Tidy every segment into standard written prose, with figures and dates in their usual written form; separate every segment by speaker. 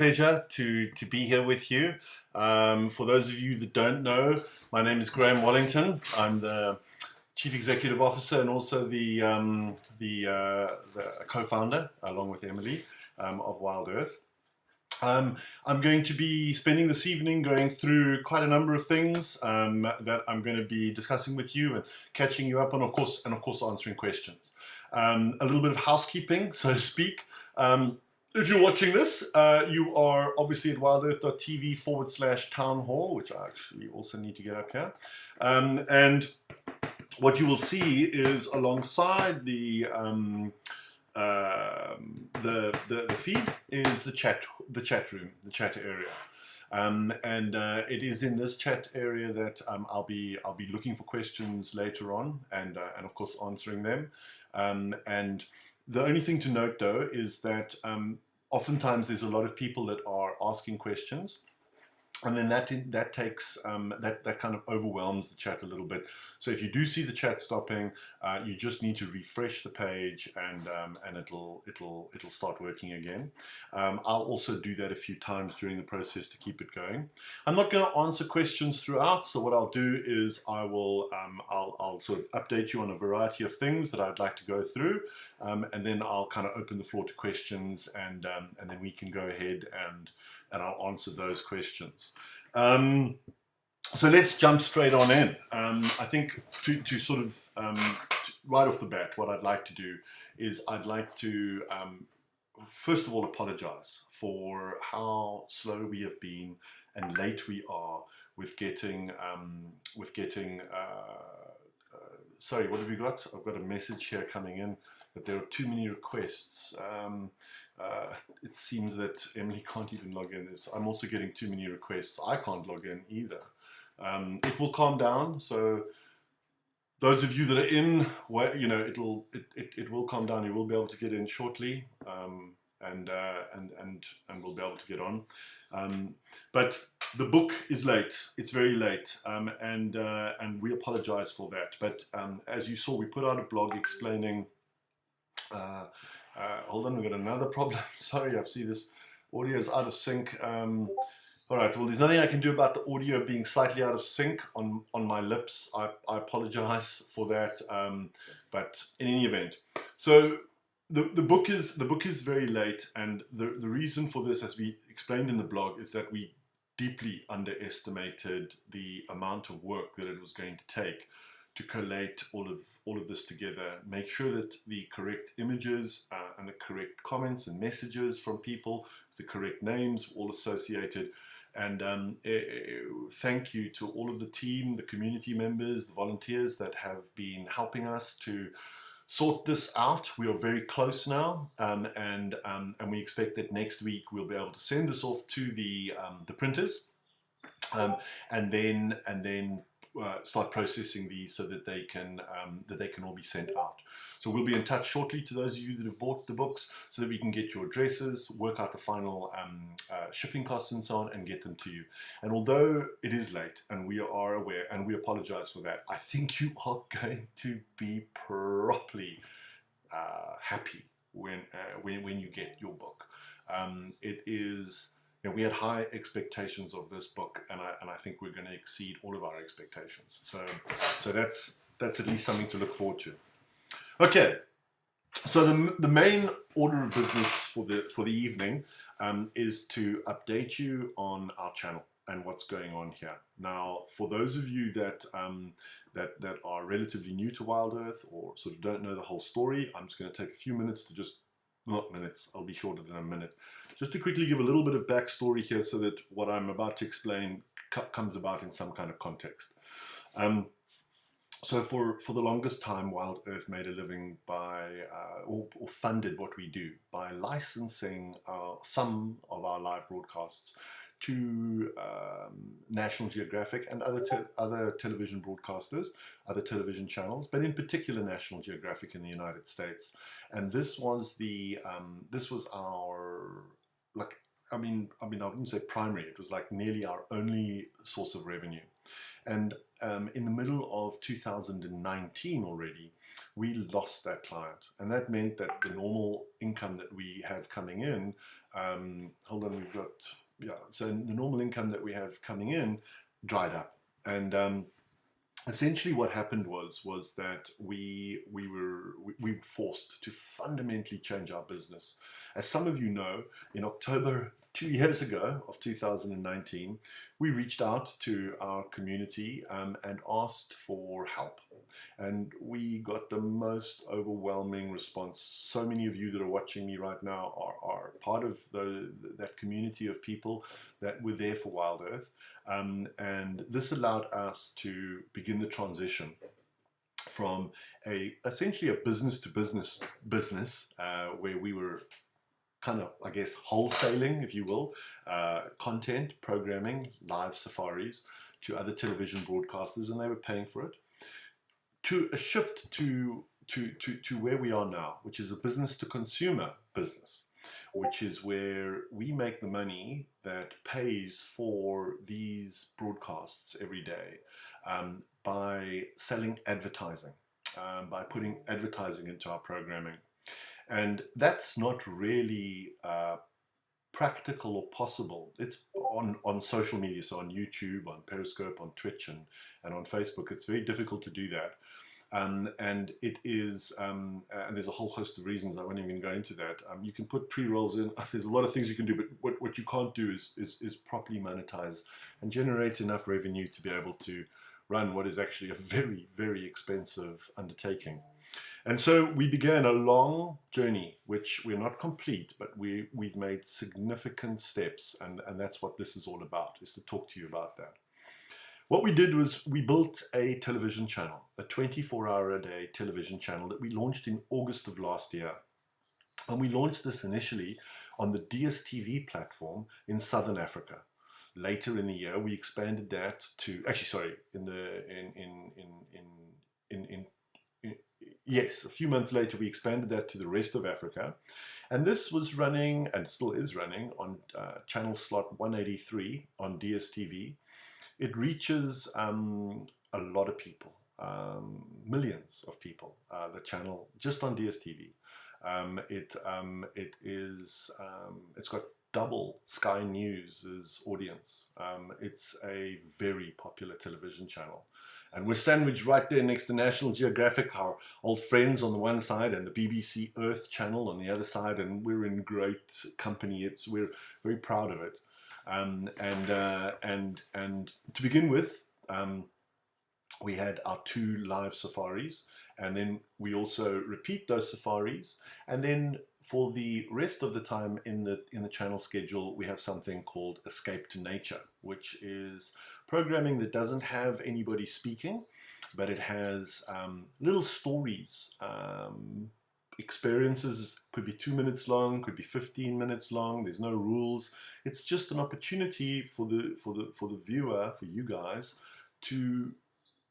Speaker 1: Pleasure to be here with you. For those of you that don't know, my name is Graham Wallington. I'm the Chief Executive Officer and also the co-founder, along with Emily, of Wild Earth. I'm going to be spending this evening going through quite a number of things that I'm going to be discussing with you and catching you up on, of course, answering questions. A little bit of housekeeping, so to speak. If you're watching this, you are obviously at wildearth.tv/town hall, which I actually also need to get up here. And what you will see is alongside the feed is the chat room, the chat area. It is in this chat area that I'll be looking for questions later on and of course answering them. And the only thing to note though is that oftentimes there's a lot of people that are asking questions, and then that takes that kind of overwhelms the chat a little bit. So if you do see the chat stopping, you just need to refresh the page, and it'll start working again. I'll also do that a few times during the process to keep it going. I'm not going to answer questions throughout, so what I'll do is I'll sort of update you on a variety of things that I'd like to go through, and then I'll kind of open the floor to questions, and then we can go ahead and I'll answer those questions. So let's jump straight on in. I think to sort of right off the bat, what I'd like to do is I'd like to first of all apologize for how slow we have been and late we are with getting sorry, what have we got? I've got a message here coming in that there are too many requests. It seems that Emily can't even log in. I'm also getting too many requests. I can't log in either. It will calm down. So those of you that are in, you know, it will calm down. You will be able to get in shortly, and we'll be able to get on. But the book is late. It's very late, and we apologize for that. But as you saw, we put out a blog explaining. Hold on, we've got another problem. Sorry, I see this audio is out of sync. All right, well, there's nothing I can do about the audio being slightly out of sync on my lips. I apologize for that, but in any event. So the book is very late, and the reason for this, as we explained in the blog, is that we deeply underestimated the amount of work that it was going to take to collate all of this together, make sure that the correct images and the correct comments and messages from people, the correct names, all associated. And thank you to all of the team, the community members, the volunteers that have been helping us to sort this out. We are very close now, and we expect that next week we'll be able to send this off to the printers, and then start processing these so that they can all be sent out. So we'll be in touch shortly to those of you that have bought the books, so that we can get your addresses, work out the final shipping costs and so on, and get them to you. And although it is late, and we are aware, and we apologize for that, I think you are going to be properly happy when you get your book. It is. You know, we had high expectations of this book, and I think we're going to exceed all of our expectations. So that's at least something to look forward to. Okay, so the main order of business for the evening is to update you on our channel and what's going on here. Now, for those of you that that are relatively new to Wild Earth, or sort of don't know the whole story, I'm just going to take a few minutes to just, not minutes, I'll be shorter than a minute, just to quickly give a little bit of backstory here so that what I'm about to explain comes about in some kind of context. So for the longest time, Wild Earth made a living by, or funded what we do, by licensing some of our live broadcasts to National Geographic and other television broadcasters, other television channels, but in particular National Geographic in the United States. And this was our, like, I wouldn't say primary, it was like nearly our only source of revenue. And in the middle of 2019 already, we lost that client. And that meant that the normal income that we have coming in Hold on, we've got, yeah, so the normal income that we have coming in dried up. And essentially what happened was that we were forced to fundamentally change our business. As some of you know, in October 2 years ago of 2019, we reached out to our community and asked for help. And we got the most overwhelming response. So many of you that are watching me right now are part of that community of people that were there for Wild Earth. And this allowed us to begin the transition from essentially a business to business where we were kind of, I guess, wholesaling, if you will, content, programming, live safaris to other television broadcasters, and they were paying for it, to a shift to where we are now, which is a business to consumer business, which is where we make the money that pays for these broadcasts every day by selling advertising, by putting advertising into our programming. And that's not really practical or possible. It's on social media, so on YouTube, on Periscope, on Twitch, and on Facebook. It's very difficult to do that. And it is, and there's a whole host of reasons. I won't even go into that. You can put pre-rolls in. There's a lot of things you can do, but what you can't do is properly monetize and generate enough revenue to be able to run what is actually a very, very expensive undertaking. And so we began a long journey, which we're not complete, but we've made significant steps, and that's what this is all about, is to talk to you about that. What we did was we built a television channel, a 24-hour-a-day television channel that we launched in August of last year. And we launched this initially on the DSTV platform in Southern Africa. Later in the year, we expanded that to, actually, sorry, yes, a few months later, we expanded that to the rest of Africa. And this was running, and still is running, on channel slot 183 on DSTV. It reaches a lot of people, millions of people, the channel, just on DSTV. It's got double Sky News' audience. It's a very popular television channel. And we're sandwiched right there next to National Geographic, our old friends on the one side, and the BBC Earth channel on the other side, and we're in great company. We're very proud of it. And to begin with, we had our 2 live safaris, and then we also repeat those safaris. And then for the rest of the time in the channel schedule, we have something called Escape to Nature, which is programming that doesn't have anybody speaking, but it has little stories, experiences. Could be 2 minutes long, could be 15 minutes long. There's no rules. It's just an opportunity for the viewer, for you guys, to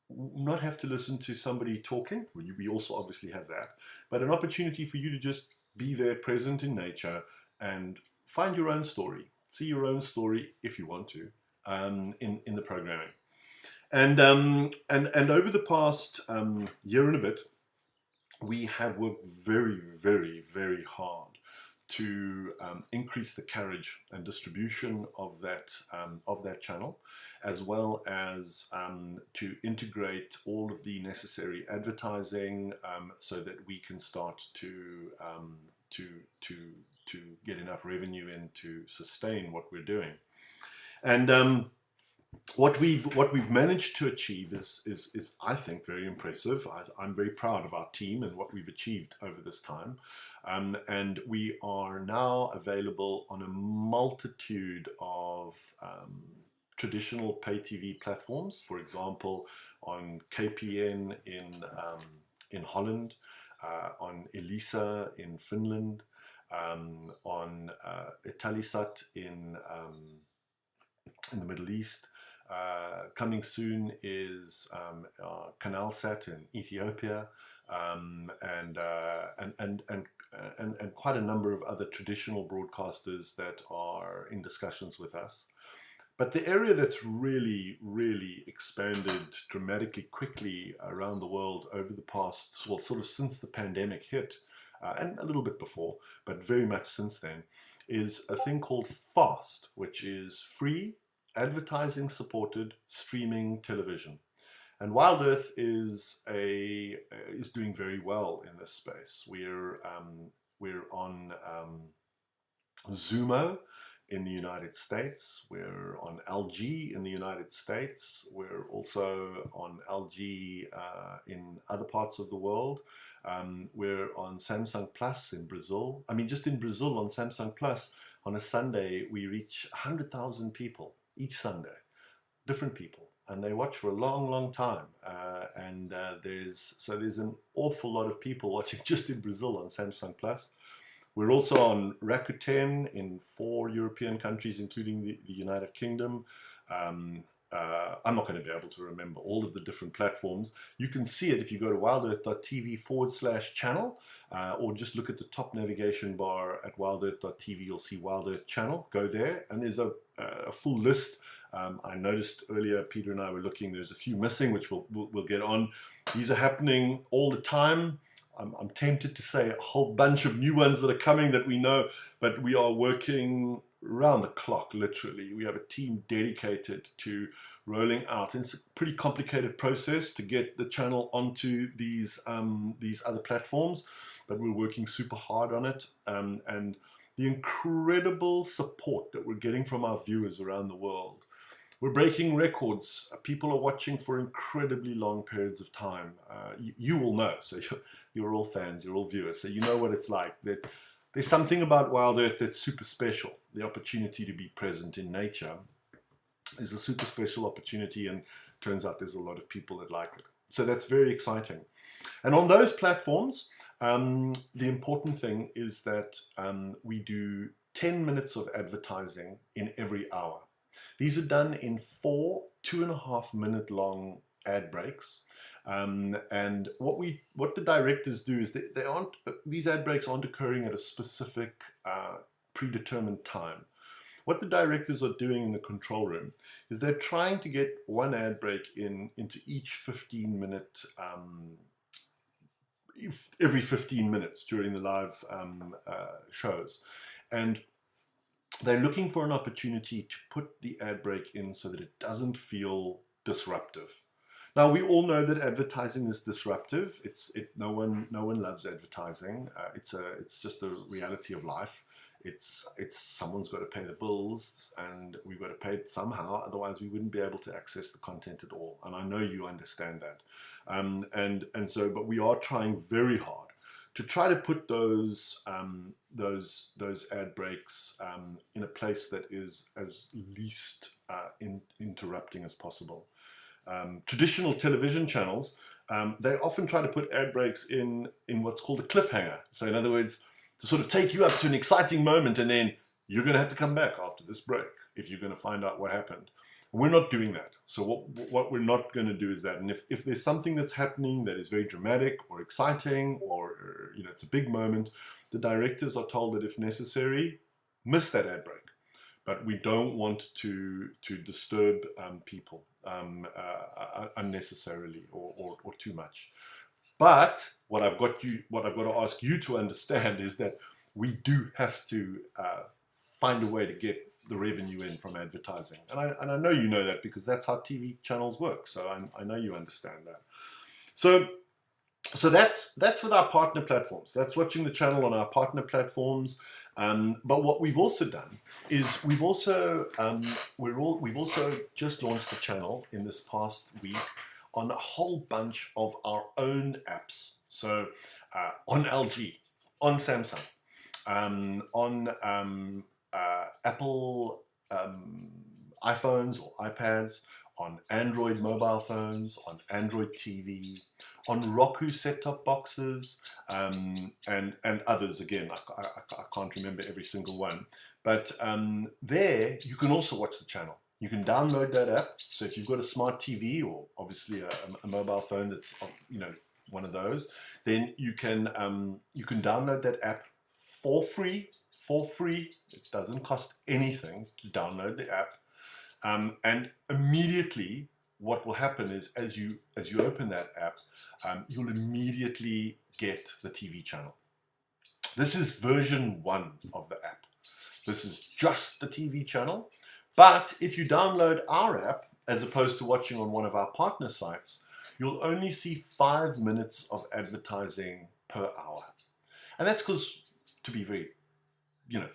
Speaker 1: not have to listen to somebody talking. We also obviously have that, but an opportunity for you to just be there, present in nature, and find your own story, see your own story if you want to, in the programming. And over the past year and a bit, we have worked very, very, very hard to increase the carriage and distribution of that channel, as well as to integrate all of the necessary advertising so that we can start to get enough revenue in to sustain what we're doing. And what we've managed to achieve is I think very impressive. I'm very proud of our team and what we've achieved over this time. And we are now available on a multitude of traditional pay TV platforms. For example, on KPN in Holland, on Elisa in Finland, on Italisat in the Middle East. Coming soon is Canalsat in Ethiopia, and quite a number of other traditional broadcasters that are in discussions with us. But the area that's really, really expanded dramatically quickly around the world over the past, well, sort of since the pandemic hit, and a little bit before, but very much since then, is a thing called FAST, which is free, advertising supported streaming television. And Wild Earth is doing very well in this space. We're on Zumo in the United States. We're on LG in the United States. We're also on LG in other parts of the world. We're on Samsung Plus in Brazil. I mean, just in Brazil on Samsung Plus, on a Sunday, we reach 100,000 people each Sunday, different people. And they watch for a long, long time. There's an awful lot of people watching just in Brazil on Samsung Plus. We're also on Rakuten in 4 European countries, including the United Kingdom. I'm not going to be able to remember all of the different platforms. You can see it if you go to wildearth.tv/channel, or just look at the top navigation bar at wildearth.tv. You'll see Wild Earth channel. Go there, and there's a full list. I noticed earlier, Peter and I were looking, there's a few missing, which we'll get on. These are happening all the time. I'm tempted to say a whole bunch of new ones that are coming that we know, but we are working round the clock, literally. We have a team dedicated to rolling out. And it's a pretty complicated process to get the channel onto these other platforms, but we're working super hard on it. And the incredible support that we're getting from our viewers around the world. We're breaking records. People are watching for incredibly long periods of time. You will know, so you're all fans, you're all viewers, so you know what it's like. There's something about Wild Earth that's super special. The opportunity to be present in nature is a super special opportunity, and turns out there's a lot of people that like it. So that's very exciting. And on those platforms, the important thing is that we do 10 minutes of advertising in every hour. These are done in 4 2.5 minute long ad breaks. And what the directors do is these ad breaks aren't occurring at a specific predetermined time. What the directors are doing in the control room is they're trying to get one ad break into each 15-minute, every 15 minutes during the live shows. And they're looking for an opportunity to put the ad break in so that it doesn't feel disruptive. Now, we all know that advertising is disruptive. No one loves advertising. It's just the reality of life. It's someone's got to pay the bills, and we've got to pay it somehow. Otherwise, we wouldn't be able to access the content at all. And I know you understand that. But we are trying very hard to try to put those ad breaks in a place that is as least interrupting as possible. Traditional television channels, they often try to put ad breaks in what's called a cliffhanger. So in other words, to sort of take you up to an exciting moment, and then you're going to have to come back after this break if you're going to find out what happened. We're not doing that. So what we're not going to do is that. And if there's something that's happening that is very dramatic or exciting, or it's a big moment, the directors are told that if necessary, miss that ad break. But we don't want to disturb people unnecessarily or too much. But what I've got to ask you to understand is that we do have to find a way to get the revenue in from advertising, and I know you know that because that's how TV channels work. So I know you understand that. So that's with our partner platforms. That's watching the channel on our partner platforms. But what we've also done is we've also just launched the channel in this past week on a whole bunch of our own apps. So on LG, on Samsung, on Apple iPhones or iPads, on Android mobile phones, on Android TV, on Roku set-top boxes, and others. Again, I can't remember every single one. But there, you can also watch the channel. You can download that app. So if you've got a smart TV or obviously a mobile phone that's one of those, then you can download that app for free. It doesn't cost anything to download the app. And immediately, what will happen is as you open that app, you'll immediately get the TV channel. This is version 1 of the app. This is just the TV channel. But if you download our app, as opposed to watching on one of our partner sites, you'll only see 5 minutes of advertising per hour. And that's because, to be very,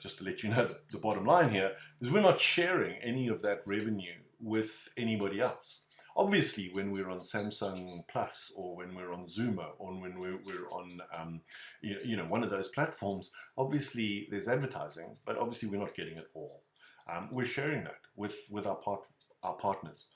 Speaker 1: just to let you know, the bottom line here is we're not sharing any of that revenue with anybody else. Obviously, when we're on Samsung Plus, or when we're on Zoomer, or when we're on one of those platforms, obviously there's advertising, but obviously we're not getting it all. We're sharing that with our partners.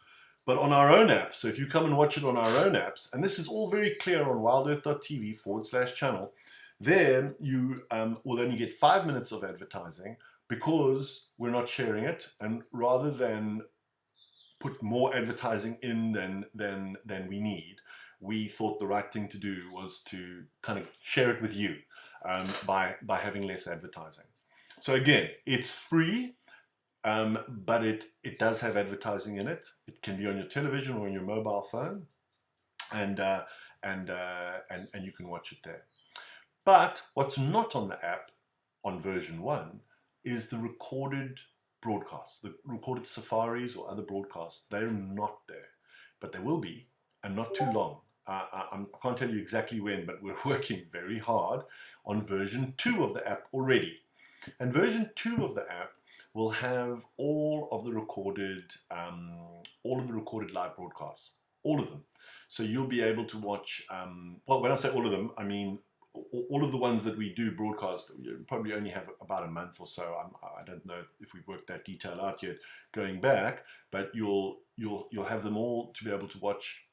Speaker 1: But on our own app, so if you come and watch it on our own apps, and this is all very clear on wildearth.tv/channel, there you will only get 5 minutes of advertising because we're not sharing it, and rather than put more advertising in than we need, we thought the right thing to do was to kind of share it with you by having less advertising. So again, it's free, but it does have advertising in it. It can be on your television or on your mobile phone, and you can watch it there. But what's not on the app on version 1 is the recorded broadcasts, the recorded safaris or other broadcasts. They're not there, but they will be, and not too long. I can't tell you exactly when, but we're working very hard on version 2 of the app already. And version 2 of the app will have all of the recorded live broadcasts, all of them. So you'll be able to watch, well, when I say all of them, I mean all of the ones that we do broadcast. You probably only have about a month or so. I don't know if we've worked that detail out yet going back, but you'll have them all to be able to watch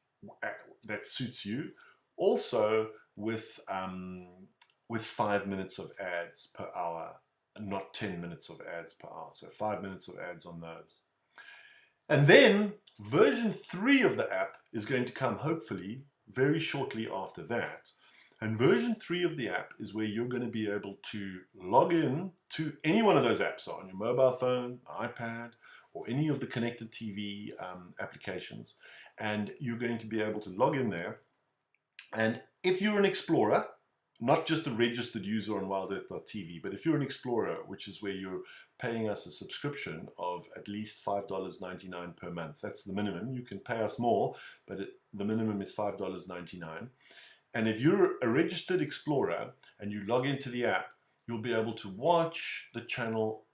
Speaker 1: that suits you. Also with 5 minutes of ads per hour, not 10 minutes of ads per hour. So 5 minutes of ads on those. And then version 3 of the app is going to come hopefully very shortly after that. And version 3 of the app is where you're going to be able to log in to any one of those apps on your mobile phone, iPad, or any of the connected TV applications. And you're going to be able to log in there. And if you're an explorer, not just a registered user on wildearth.tv, but if you're an explorer, which is where you're paying us a subscription of at least $5.99 per month, that's the minimum. You can pay us more, but the minimum is $5.99. And if you're a registered explorer and you log into the app, you'll be able to watch the channel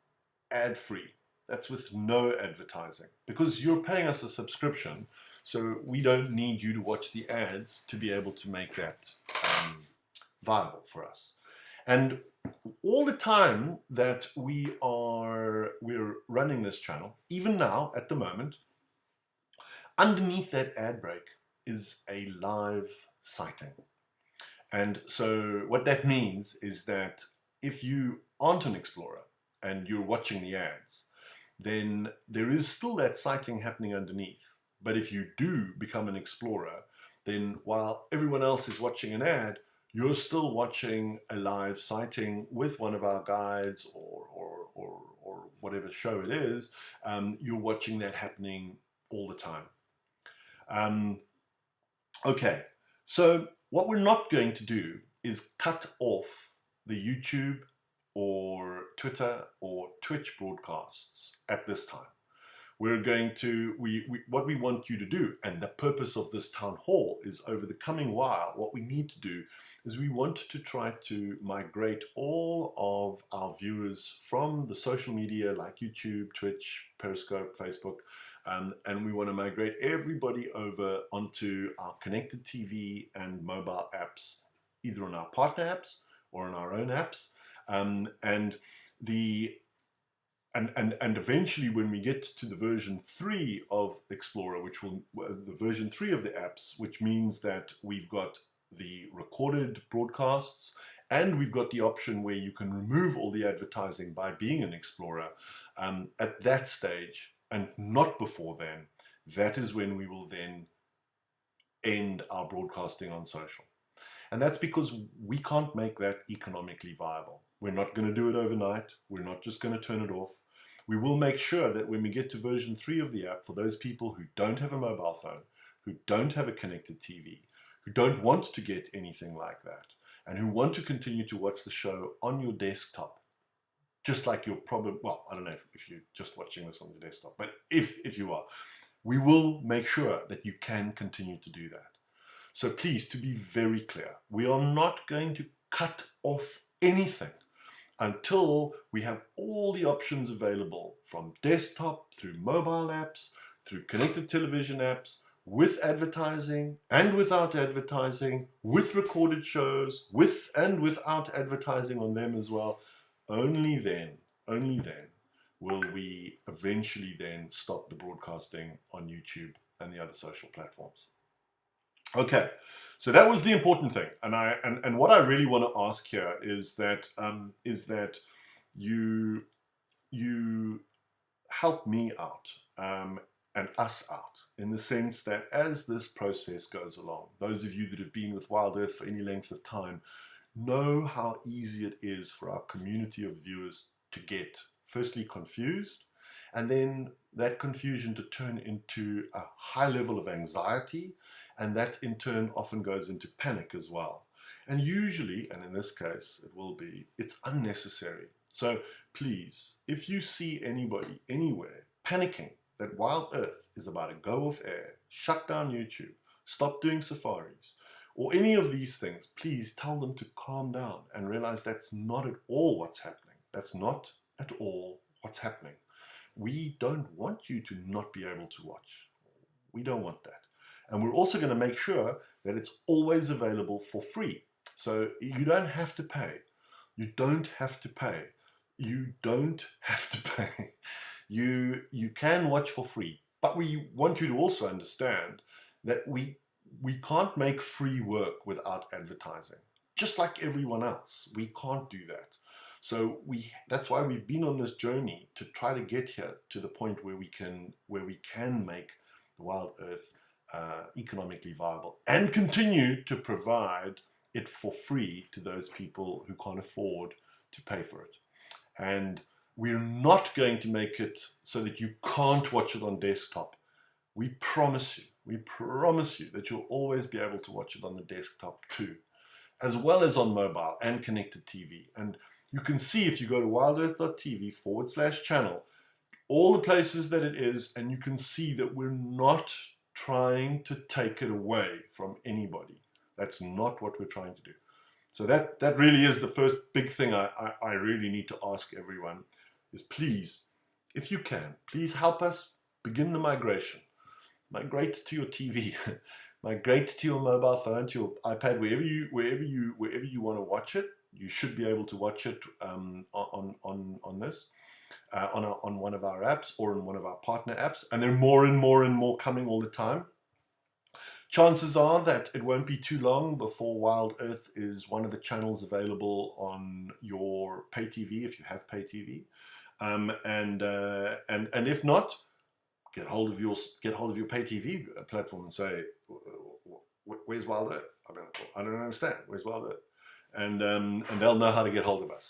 Speaker 1: ad-free. That's with no advertising, because you're paying us a subscription, so we don't need you to watch the ads to be able to make that viable for us. And all the time that we're running this channel, even now at the moment, underneath that ad break is a live sighting. And so what that means is that if you aren't an explorer and you're watching the ads, then there is still that sighting happening underneath. But if you do become an explorer, then while everyone else is watching an ad, you're still watching a live sighting with one of our guides or whatever show it is. You're watching that happening all the time. Okay, so what we're not going to do is cut off the YouTube or Twitter or Twitch broadcasts at this time. We're going to, what we want you to do, and the purpose of this town hall is over the coming while, what we need to do is we want to try to migrate all of our viewers from the social media like YouTube, Twitch, Periscope, Facebook, and we want to migrate everybody over onto our connected TV and mobile apps, either on our partner apps or on our own apps. And eventually, when we get to the version 3 of Explorer, which will the version 3 of the apps, which means that we've got the recorded broadcasts and we've got the option where you can remove all the advertising by being an Explorer. At that stage, and not before then, that is when we will then end our broadcasting on social. And that's because we can't make that economically viable. We're not going to do it overnight. We're not just going to turn it off. We will make sure that when we get to version 3 of the app, for those people who don't have a mobile phone, who don't have a connected TV, who don't want to get anything like that, and who want to continue to watch the show on your desktop, just like you're probably, well, I don't know if you're just watching this on your desktop, but if you are, we will make sure that you can continue to do that. So please, to be very clear, we are not going to cut off anything until we have all the options available, from desktop through mobile apps, through connected television apps, with advertising and without advertising, with recorded shows, with and without advertising on them as well. Only then will we eventually then stop the broadcasting on YouTube and the other social platforms. Okay, so that was the important thing, and what I really want to ask here is that you help me out and us out, in the sense that as this process goes along, those of you that have been with Wild Earth for any length of time know how easy it is for our community of viewers to get, firstly, confused, and then that confusion to turn into a high level of anxiety, and that in turn often goes into panic as well. And usually, and in this case it will be, it's unnecessary. So please, if you see anybody anywhere panicking that Wild Earth is about to go off air, shut down YouTube, stop doing safaris, or any of these things, please tell them to calm down and realize that's not at all what's happening. That's not at all what's happening. We don't want you to not be able to watch. We don't want that. And we're also going to make sure that it's always available for free. So you don't have to pay. You don't have to pay. You don't have to pay. You can watch for free. But we want you to also understand that we can't make free work without advertising. Just like everyone else, we can't do that. So that's why we've been on this journey to try to get here to the point where we can make Wild Earth economically viable and continue to provide it for free to those people who can't afford to pay for it. And we're not going to make it so that you can't watch it on desktop. We promise you that you'll always be able to watch it on the desktop too, as well as on mobile and connected TV. And you can see, if you go to wildearth.tv/channel, all the places that it is, and you can see that we're not trying to take it away from anybody. That's not what we're trying to do. So that really is the first big thing I really need to ask everyone is, please, if you can, please help us begin the migration. Migrate to your TV, migrate to your mobile phone, to your iPad, wherever you want to watch it. You should be able to watch it on this, on one of our apps or on one of our partner apps, and there are more and more coming all the time. Chances are that it won't be too long before Wild Earth is one of the channels available on your pay TV, if you have pay TV, and if not, get hold of your pay TV platform and say, where's Wild Earth? I don't understand. Where's Wild Earth? And they'll know how to get hold of us.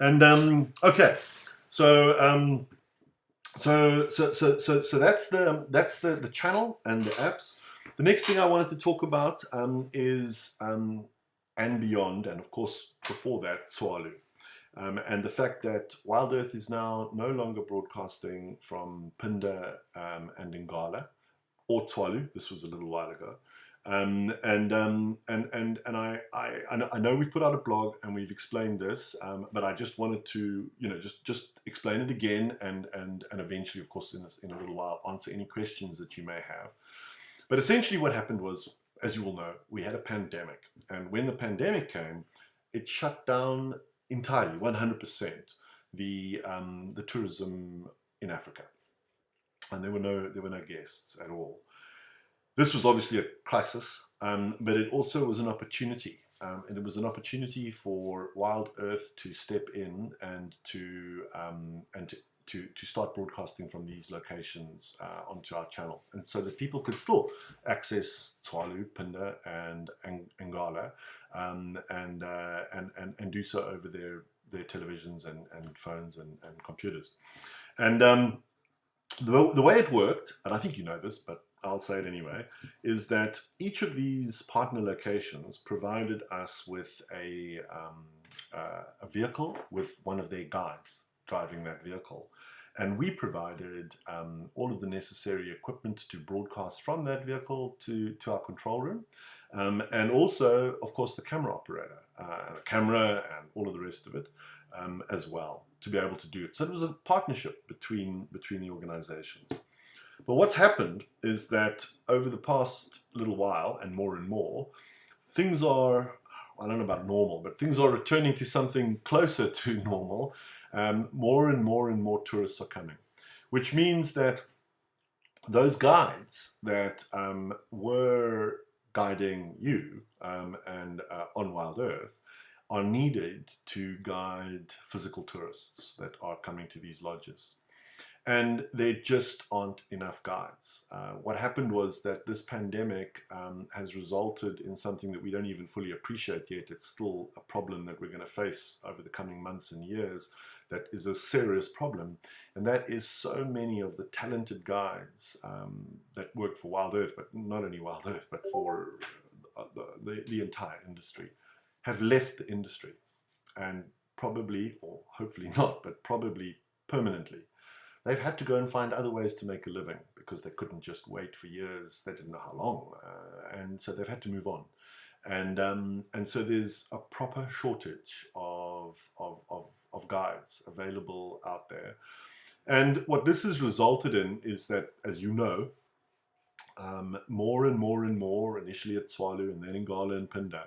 Speaker 1: And okay, so that's the channel and the apps. The next thing I wanted to talk about is and beyond, and of course before that, Tswalu. And the fact that Wild Earth is now no longer broadcasting from Phinda and Ngala or Tswalu. This was a little while ago. I know we've put out a blog and we've explained this, but I just wanted to, just explain it again, and eventually, of course, in a little while, answer any questions that you may have. But essentially, what happened was, as you all know, we had a pandemic, and when the pandemic came, it shut down entirely, 100%, the tourism in Africa, and there were no guests at all. This was obviously a crisis, but it also was an opportunity, and it was an opportunity for Wild Earth to step in and to start broadcasting from these locations onto our channel, and so that people could still access Tswalu, Phinda, and Ngala, and do so over their televisions and phones and computers. And the way it worked, and I think you know this, but I'll say it anyway, is that each of these partner locations provided us with a a vehicle with one of their guides driving that vehicle. And we provided all of the necessary equipment to broadcast from that vehicle to our control room. And also, of course, the camera operator, the camera and all of the rest of it as well, to be able to do it. So it was a partnership between the organizations. But what's happened is that over the past little while, and more, things are, I don't know about normal, but things are returning to something closer to normal. More and more tourists are coming, which means that those guides that were guiding you and on Wild Earth are needed to guide physical tourists that are coming to these lodges. And there just aren't enough guides. What happened was that this pandemic has resulted in something that we don't even fully appreciate yet. It's still a problem that we're going to face over the coming months and years. That is a serious problem. And that is so many of the talented guides that work for Wild Earth, but not only Wild Earth, but for the entire industry, have left the industry. And probably, or hopefully not, but probably permanently. They've had to go and find other ways to make a living because they couldn't just wait for years. They didn't know how long. And so they've had to move on. And so there's a proper shortage of guides available out there. And what this has resulted in is that, as you know, more and more, initially at Tswalu and then in Gala and Phinda,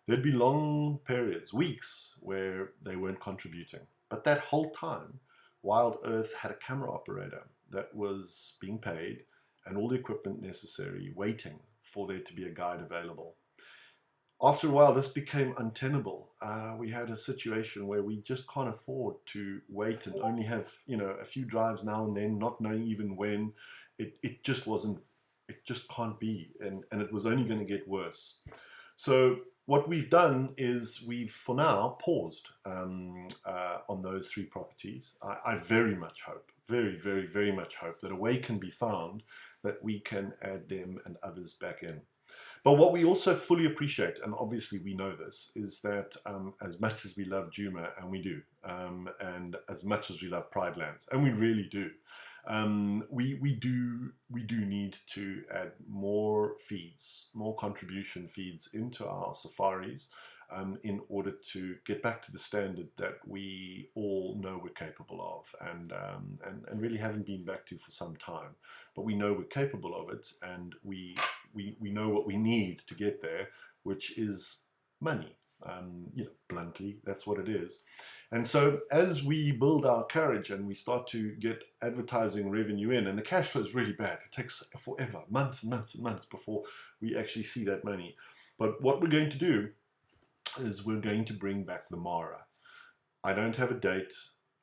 Speaker 1: there'd be long periods, weeks, where they weren't contributing. But that whole time, Wild Earth had a camera operator that was being paid and all the equipment necessary, waiting for there to be a guide available. After a while, this became untenable. We had a situation where we just can't afford to wait and only have, a few drives now and then, not knowing even when. It just wasn't, it just can't be, and it was only going to get worse. So what we've done is we've, for now, paused on those 3 properties. I very much hope, very much hope that a way can be found that we can add them and others back in. But what we also fully appreciate, and obviously we know this, is that as much as we love Djuma, and we do, and as much as we love Pride Lands, and we really do, we do need to add more feeds, more contribution feeds into our safaris in order to get back to the standard that we all know we're capable of, and really haven't been back to for some time. But we know we're capable of it, and we know what we need to get there, which is money. Bluntly, that's what it is. And so as we build our courage and we start to get advertising revenue in, and the cash flow is really bad, it takes forever, months and months before we actually see that money. But what we're going to do is we're going to bring back the Mara. I don't have a date.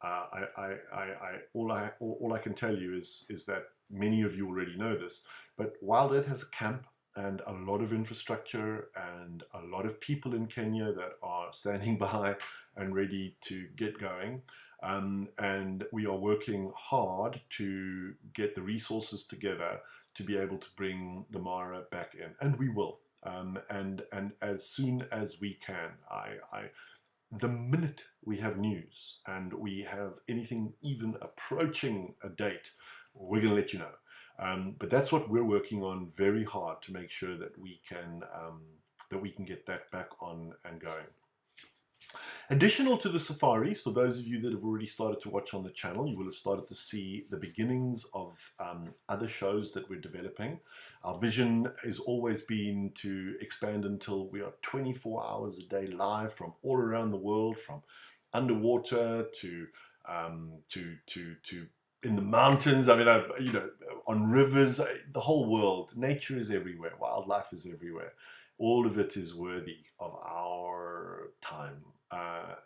Speaker 1: All I can tell you is that many of you already know this, but Wild Earth has a camp and a lot of infrastructure and a lot of people in Kenya that are standing by and ready to get going. And we are working hard to get the resources together to be able to bring the Mara back in, and we will. And as soon as we can, the minute we have news and we have anything even approaching a date, we're going to let you know. But that's what we're working on very hard to make sure that we can get that back on and going. Additional to the safaris, for those of you that have already started to watch on the channel, you will have started to see the beginnings of other shows that we're developing. Our vision has always been to expand until we are 24 hours a day live from all around the world, from underwater to in the mountains. I mean, on rivers, the whole world. Nature is everywhere. Wildlife is everywhere. All of it is worthy of our time.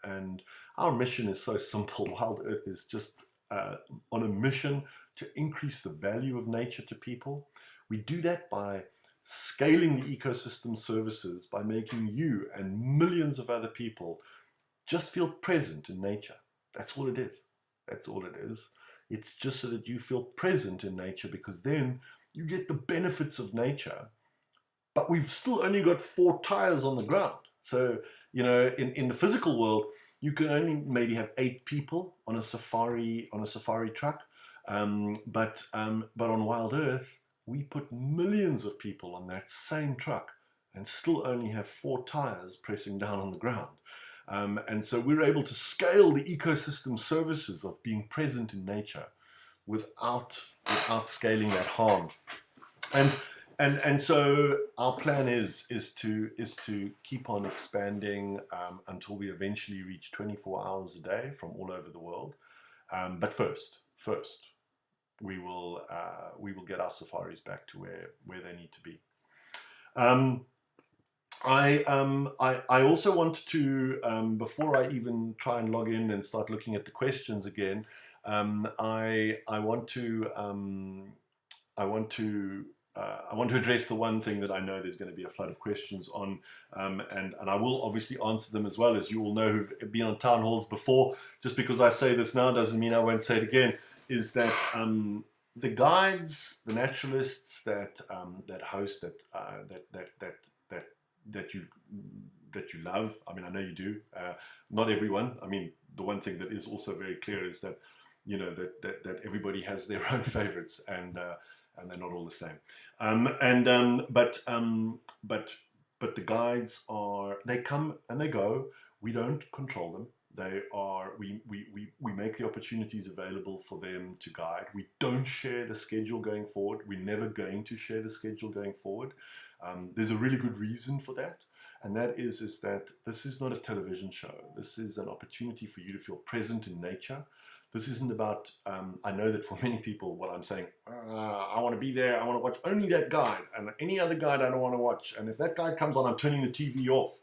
Speaker 1: And our mission is so simple. Wild Earth is just on a mission to increase the value of nature to people. We do that by scaling the ecosystem services, by making you and millions of other people just feel present in nature. That's all it is. That's all it is. It's just so that you feel present in nature, because then you get the benefits of nature. But we've still only got 4 tires on the ground. So You know, in the physical world, you can only maybe have 8 people on a safari truck, but on Wild Earth, we put millions of people on that same truck and still only have 4 tires pressing down on the ground. And so we're able to scale the ecosystem services of being present in nature without scaling that harm. And so our plan is to keep on expanding until we eventually reach 24 hours a day from all over the world. But first, we will get our safaris back to where they need to be. I also want to, before I even try and log in and start looking at the questions again, I want to address the one thing that I know there's going to be a flood of questions on, and I will obviously answer them as well. As you all know who've been on town halls before, just because I say this now doesn't mean I won't say it again, is that the guides, the naturalists that host that you love, I mean, I know you do, not everyone. I mean, the one thing that is also very clear is that, you know, that everybody has their own favorites, and they're not all the same. But the guides they come and they go. We don't control them. We make the opportunities available for them to guide. We don't share the schedule going forward. We're never going to share the schedule going forward. There's a really good reason for that, and that is that this is not a television show. This is an opportunity for you to feel present in nature. This isn't about, I know that for many people, what I'm saying, I want to be there, I want to watch only that guide, and any other guide I don't want to watch. And if that guide comes on, I'm turning the TV off.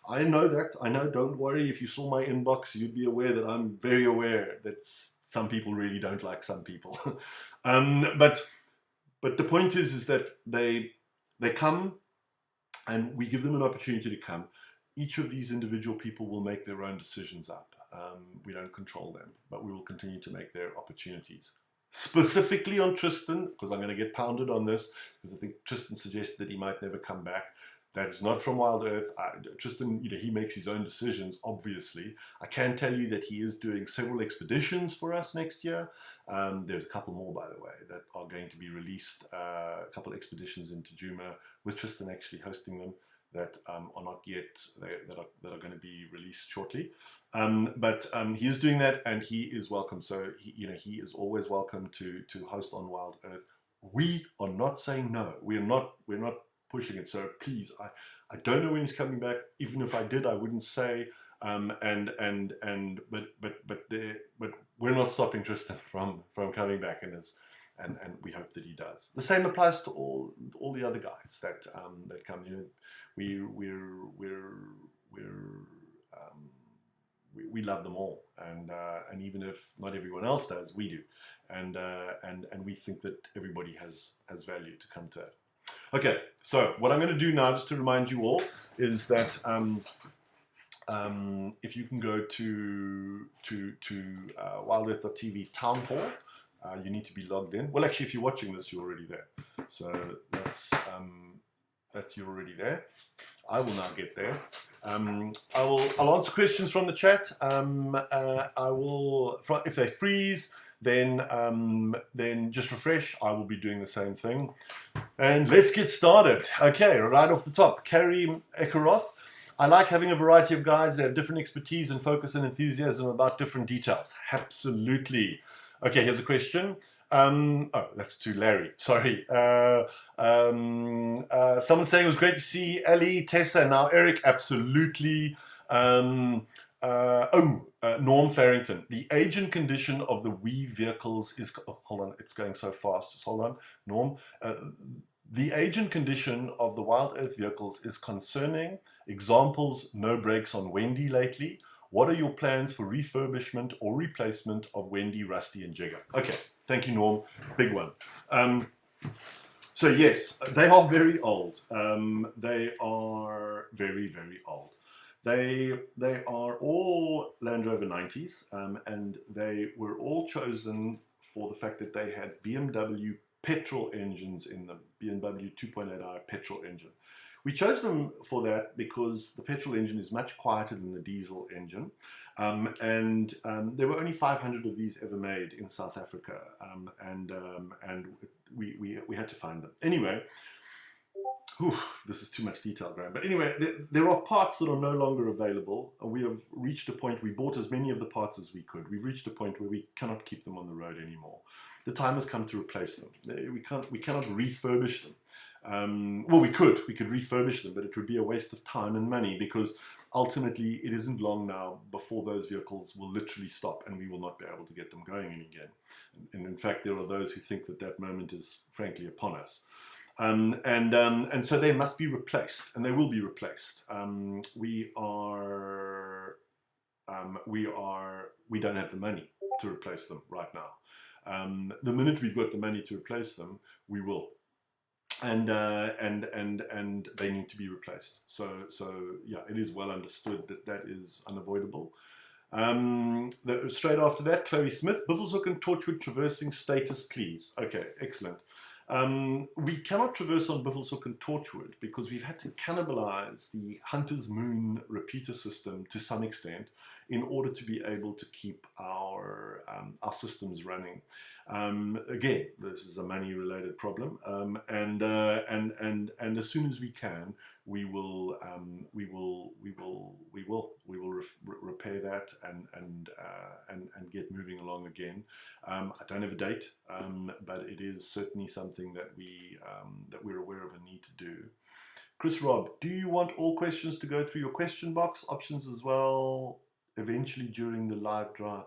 Speaker 1: I know that. I know, don't worry. If you saw my inbox, you'd be aware that I'm very aware that some people really don't like some people. But the point is that they come, and we give them an opportunity to come. Each of these individual people will make their own decisions up. We don't control them, but we will continue to make their opportunities. Specifically on Tristan, because I'm going to get pounded on this, because I think Tristan suggested that he might never come back. That's not from Wild Earth. Tristan, you know, he makes his own decisions, obviously. I can tell you that he is doing several expeditions for us next year. There's a couple more, by the way, that are going to be released. A couple of expeditions into Djuma, with Tristan actually hosting them, that are not yet, that are going to be released shortly. But he is doing that, and he is welcome. So he is always welcome to host on Wild Earth. We are not saying no. We're not pushing it. So please, I don't know when he's coming back. Even if I did, I wouldn't say. But we're not stopping Tristan from coming back, and we hope that he does. The same applies to all the other guys that come. You know, we love them all, and even if not everyone else does, we do, and we think that everybody has value to come to it. Okay, so what I'm going to do now, just to remind you all, is that if you can go to wildearth.tv town hall, you need to be logged in. Well, actually, if you're watching this, you're already there. So that's you're already there. I will now get there. I'll answer questions from the chat. I will, if they freeze, then just refresh. I will be doing the same thing. And let's get started. Okay, right off the top, Carrie Ekaroth. I like having a variety of guides. They have different expertise and focus and enthusiasm about different details. Absolutely. Okay, here's a question. Oh, that's to Larry. Sorry. Someone saying it was great to see Ellie, Tessa, and now Eric. Absolutely. Norm Farrington. The age and condition of the WE vehicles is... Oh, hold on, it's going so fast. Just hold on, Norm. The age and condition of the Wild Earth vehicles is concerning. Examples, no brakes on Wendy lately. What are your plans for refurbishment or replacement of Wendy, Rusty, and Jigger? Okay, thank you, Norm. Big one. So yes, they are very old. They are very, very old. They are all Land Rover 90s, and they were all chosen for the fact that they had BMW petrol engines in them, BMW 2.8i petrol engine. We chose them for that because the petrol engine is much quieter than the diesel engine. And there were only 500 of these ever made in South Africa, and we had to find them. Anyway, this is too much detail, Graham. But anyway, there are parts that are no longer available. We have reached a point, we bought as many of the parts as we could. We've reached a point where we cannot keep them on the road anymore. The time has come to replace them. We cannot refurbish them. Well, we could refurbish them, but it would be a waste of time and money, because ultimately it isn't long now before those vehicles will literally stop and we will not be able to get them going again. And in fact, there are those who think that that moment is frankly upon us. And so they must be replaced, and they will be replaced. We don't have the money to replace them right now. The minute we've got the money to replace them, we will. And they need to be replaced. So yeah, it is well understood that that is unavoidable. Straight after that, Chloe Smith, Buffelshoek and Torchwood traversing status, please. Okay, excellent. We cannot traverse on Buffelshoek and Torchwood because we've had to cannibalize the Hunter's Moon repeater system to some extent in order to be able to keep our systems running. Again, this is a money-related problem, and as soon as we can, we will repair that and get moving along again. I don't have a date, but it is certainly something that we're aware of and need to do. Chris Rob, do you want all questions to go through your question box options as well eventually during the live drive?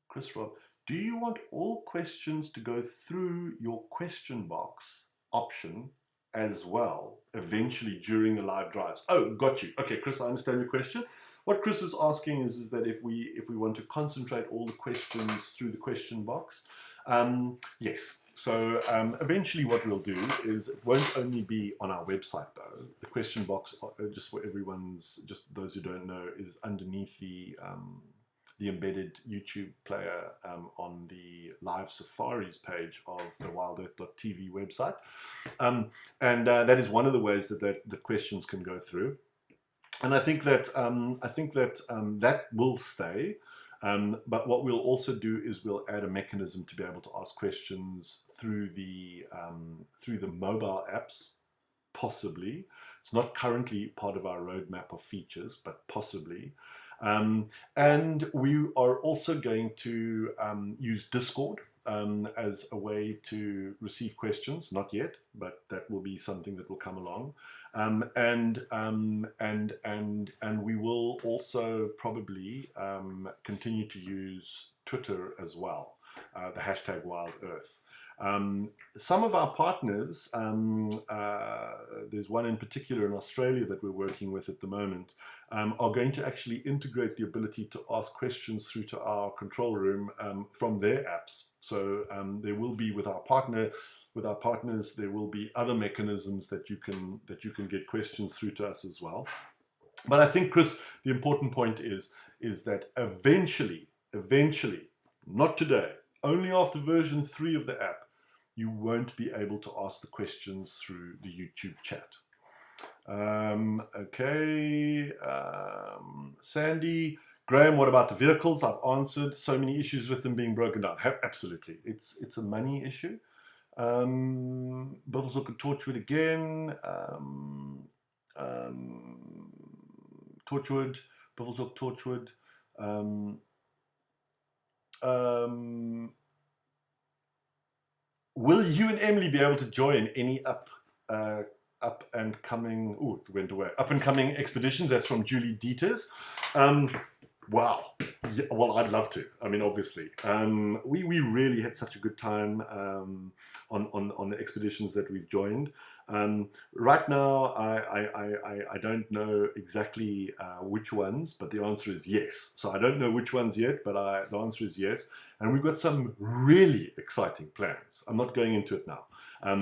Speaker 1: Chris Rob, do you want all questions to go through your question box option as well eventually during the live drives? Oh, got you. Okay, Chris, I understand your question. What Chris is asking is that if we want to concentrate all the questions through the question box, yes. So eventually what we'll do is, it won't only be on our website though. The question box, just for everyone's, just those who don't know, is underneath the embedded YouTube player on the Live Safaris page of the wildearth.tv website. That is one of the ways that the questions can go through. And I think that that will stay. But what we'll also do is we'll add a mechanism to be able to ask questions through the mobile apps, possibly. It's not currently part of our roadmap of features, but possibly. And we are also going to use Discord as a way to receive questions. Not yet, but that will be something that will come along. And we will also probably continue to use Twitter as well, the hashtag WildEarth. Some of our partners, there's one in particular in Australia that we're working with at the moment, are going to actually integrate the ability to ask questions through to our control room from their apps. So there will be with our partners, there will be other mechanisms that you can get questions through to us as well. But I think, Chris, the important point is that eventually, not today, only after version 3 of the app, you won't be able to ask the questions through the YouTube chat. Okay, Sandy, Graham, what about the vehicles? I've answered. So many issues with them being broken down. Absolutely, it's a money issue. Buffelshoek and Torchwood again. Torchwood, Buffelshoek, Torchwood. Will you and Emily be able to join any up and coming? Oh, it went away. Up and coming expeditions. That's from Julie Dieters. Wow. Yeah, well, I'd love to. I mean, obviously, we really had such a good time on the expeditions that we've joined. Right now, I don't know exactly which ones, but the answer is yes. So I don't know which ones yet, but the answer is yes. And we've got some really exciting plans. I'm not going into it now,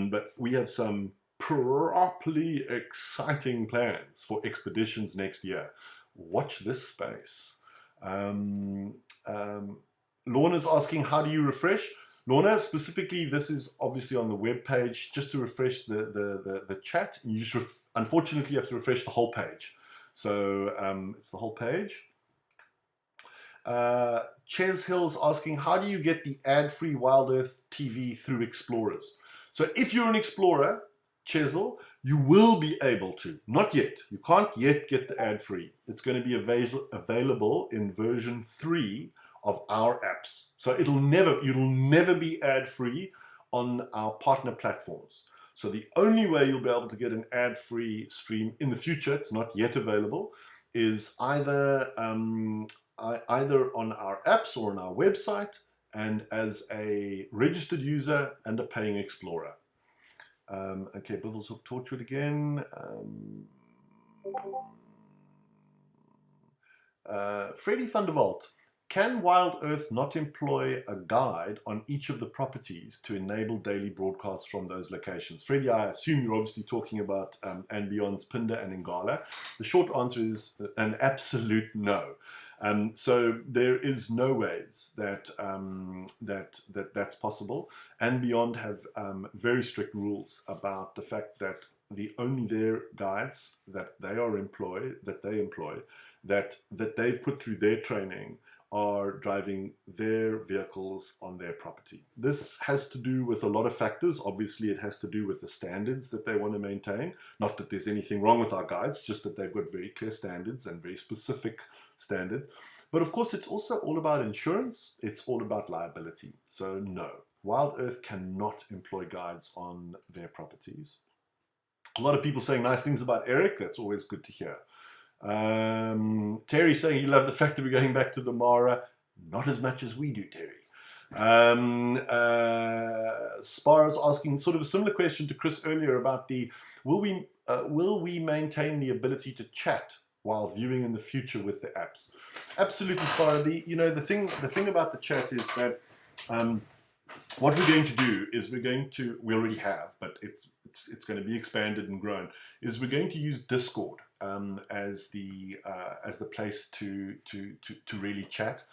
Speaker 1: but we have some properly exciting plans for expeditions next year. Watch this space. Lorna's asking, how do you refresh? Lorna, specifically, this is obviously on the web page. Just to refresh the chat, you just unfortunately you have to refresh the whole page. So it's the whole page. Ches Hill's asking, how do you get the ad-free Wild Earth TV through Explorers? So if you're an Explorer, Chesel, you will be able to. Not yet. You can't yet get the ad-free. It's going to be available in version 3 of our apps. So it'll never be ad-free on our partner platforms. So the only way you'll be able to get an ad-free stream in the future, it's not yet available, is either on our apps or on our website, and as a registered user and a paying explorer. Okay, Bivels Hook Torchwood again. Freddie van der Walt. Can Wild Earth not employ a guide on each of the properties to enable daily broadcasts from those locations? Freddie, I assume you're obviously talking about and Beyond's Phinda and Ngala. The short answer is an absolute no. So there is no ways that that's possible. And Beyond have very strict rules about the fact that only their guides that they employ, that they've put through their training, are driving their vehicles on their property. This has to do with a lot of factors. Obviously, it has to do with the standards that they want to maintain. Not that there's anything wrong with our guides, just that they've got very clear standards and very specific standards. But of course, it's also all about insurance. It's all about liability. So no, Wild Earth cannot employ guides on their properties. A lot of people saying nice things about Eric. That's always good to hear. Terry saying you love the fact that we're going back to the Mara. Not as much as we do, Terry. Spar's asking sort of a similar question to Chris earlier about the will we maintain the ability to chat while viewing in the future with the apps? Absolutely, Spar. The thing about the chat is that what we're going to do is we already have, but it's going to be expanded and grown, is we're going to use Discord as the place to really chat.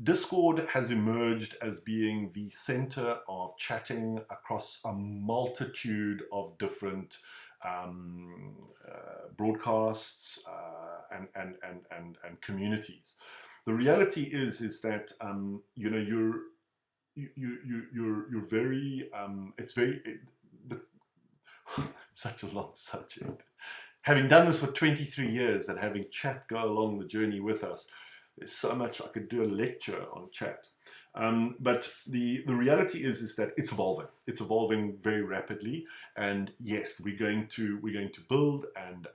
Speaker 1: Discord has emerged as being the center of chatting across a multitude of different broadcasts and communities. The reality is that you're very such a long subject. Having done this for 23 years and having chat go along the journey with us, there's so much I could do a lecture on chat. But the reality is that it's evolving. It's evolving very rapidly, and yes, we're going to build and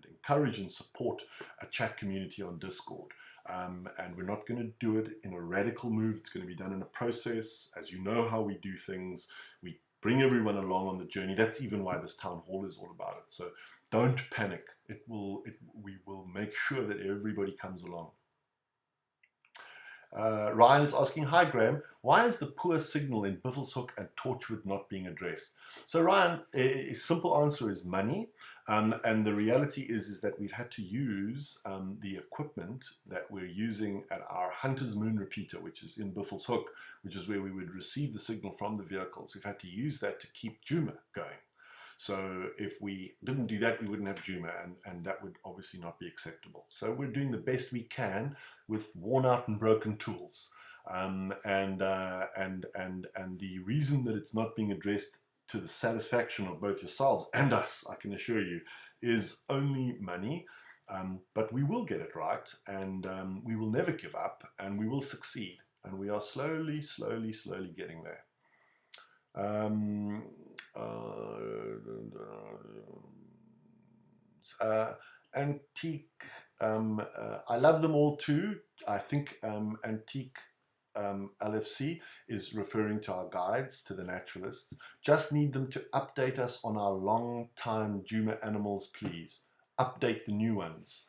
Speaker 1: encourage and support a chat community on Discord. And we're not going to do it in a radical move. It's going to be done in a process. As you know how we do things, we bring everyone along on the journey. That's even why this town hall is all about it. So don't panic. We will make sure that everybody comes along. Ryan is asking, hi Graham, why is the poor signal in Buffelshoek and Torchwood not being addressed? So Ryan, a simple answer is money. And the reality is that we've had to use the equipment that we're using at our Hunter's Moon repeater, which is in Buffelshoek, which is where we would receive the signal from the vehicles. We've had to use that to keep Djuma going. So if we didn't do that, we wouldn't have Djuma, and that would obviously not be acceptable. So we're doing the best we can with worn out and broken tools. And the reason that it's not being addressed to the satisfaction of both yourselves and us, I can assure you, is only money. But we will get it right, and we will never give up, and we will succeed. And we are slowly getting there. Antique, I love them all too. I think Antique LFC is referring to our guides, to the naturalists. Just need them to update us on our long time Djuma animals, please. Update the new ones.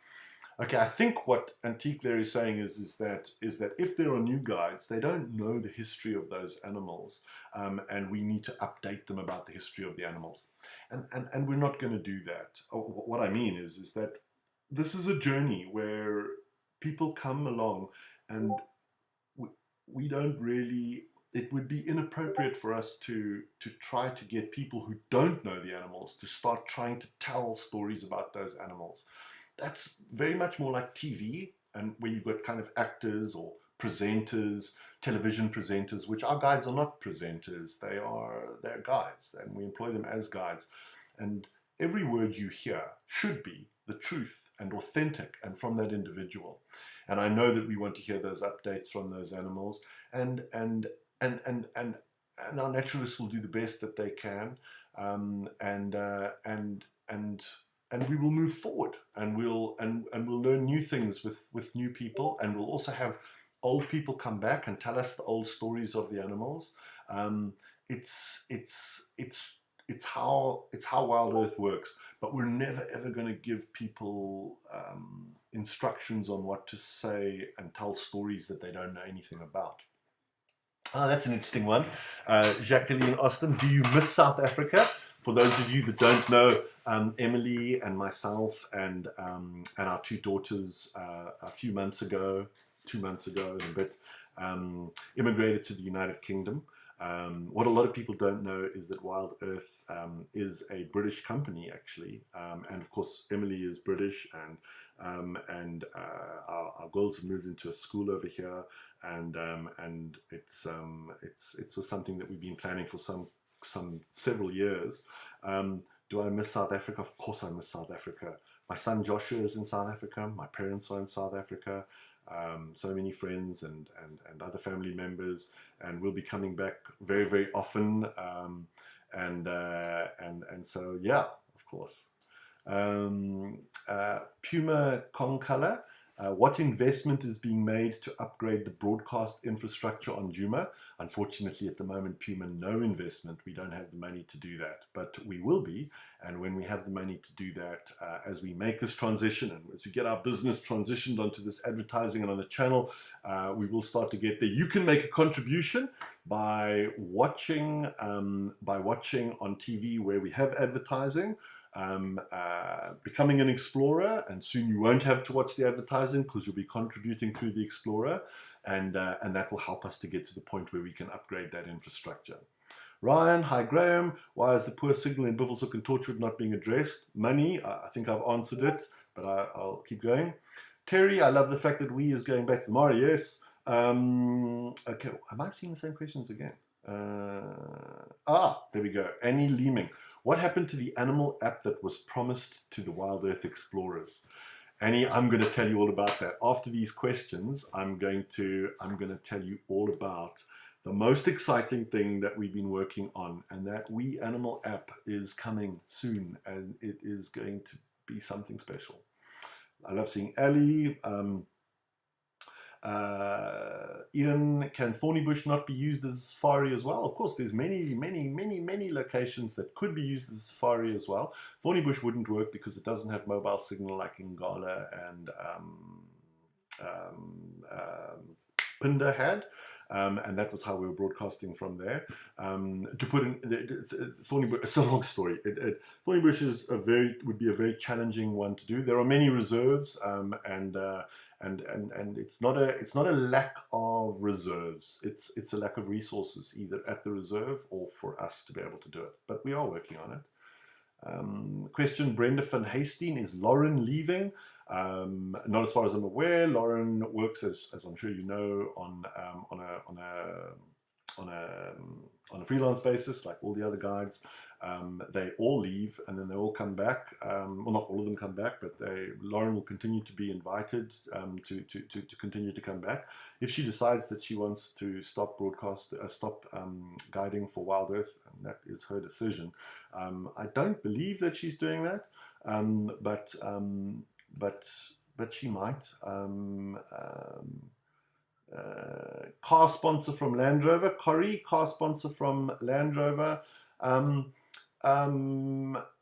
Speaker 1: Okay, I think what Antique there is saying is that if there are new guides, they don't know the history of those animals, and we need to update them about the history of the animals. And we're not going to do that. What I mean is that this is a journey where people come along, and we don't really it would be inappropriate for us to try to get people who don't know the animals to start trying to tell stories about those animals. That's very much more like TV, and where you've got kind of actors or presenters, television presenters, which our guides are not presenters. They're guides, and we employ them as guides. And every word you hear should be the truth and authentic and from that individual. And I know that we want to hear those updates from those animals, and our naturalists will do the best that they can, and we will move forward, and we'll learn new things with new people, and we'll also have old people come back and tell us the old stories of the animals. It's how Wild Earth works, but we're never ever going to give people instructions on what to say and tell stories that they don't know anything about. Oh, that's an interesting one. Jacqueline Austin, do you miss South Africa? For those of you that don't know, Emily and myself and our two daughters a few months ago, 2 months ago and a bit, immigrated to the United Kingdom. What a lot of people don't know is that Wild Earth is a British company, actually, and of course Emily is British, and our girls have moved into a school over here, and it was something that we've been planning for several years. Do I miss South Africa? Of course I miss South Africa. My son Joshua is in South Africa. My parents are in South Africa. So many friends and other family members, and we'll be coming back very, very often. And so, yeah, of course. Puma Concolor, what investment is being made to upgrade the broadcast infrastructure on Djuma? Unfortunately, at the moment, Puma, no investment. We don't have the money to do that, but we will be. And when we have the money to do that, as we make this transition and as we get our business transitioned onto this advertising and on the channel, we will start to get there. You can make a contribution by watching on TV where we have advertising. Becoming an explorer, and soon you won't have to watch the advertising because you'll be contributing through the explorer, and that will help us to get to the point where we can upgrade that infrastructure. Ryan, hi Graham, why is the poor signal in Buffelshoek and Torchwood not being addressed? Money, I think I've answered it, but I'll keep going. Terry, I love the fact that we is going back to the Mara. Yes. Okay, am I seeing the same questions again? There we go. Annie Leeming. What happened to the animal app that was promised to the Wild Earth Explorers? Annie, I'm going to tell you all about that. After these questions, I'm going to tell you all about the most exciting thing that we've been working on, and that We Animal app is coming soon, and it is going to be something special. I love seeing Ali. Ian, can Thornybush not be used as a safari as well? Of course, there's many locations that could be used as a safari as well. Thornybush wouldn't work because it doesn't have mobile signal like Ngala and Phinda had. And that was how we were broadcasting from there. To put in Thornybush, it's a long story. Thornybush would be a very challenging one to do. There are many reserves, and it's not a lack of reserves. It's a lack of resources, either at the reserve or for us to be able to do it. But we are working on it. Question, Brenda van Hasteen, is Lauren leaving? Not as far as I'm aware. Lauren works, as I'm sure you know, on a freelance basis, like all the other guides. They all leave and then they all come back. Well, not all of them come back, but Lauren will continue to be invited to continue to come back. If she decides that she wants to stop guiding for Wild Earth, and that is her decision. I don't believe that she's doing that, but she might. Car sponsor from Land Rover. Corrie, car sponsor from Land Rover.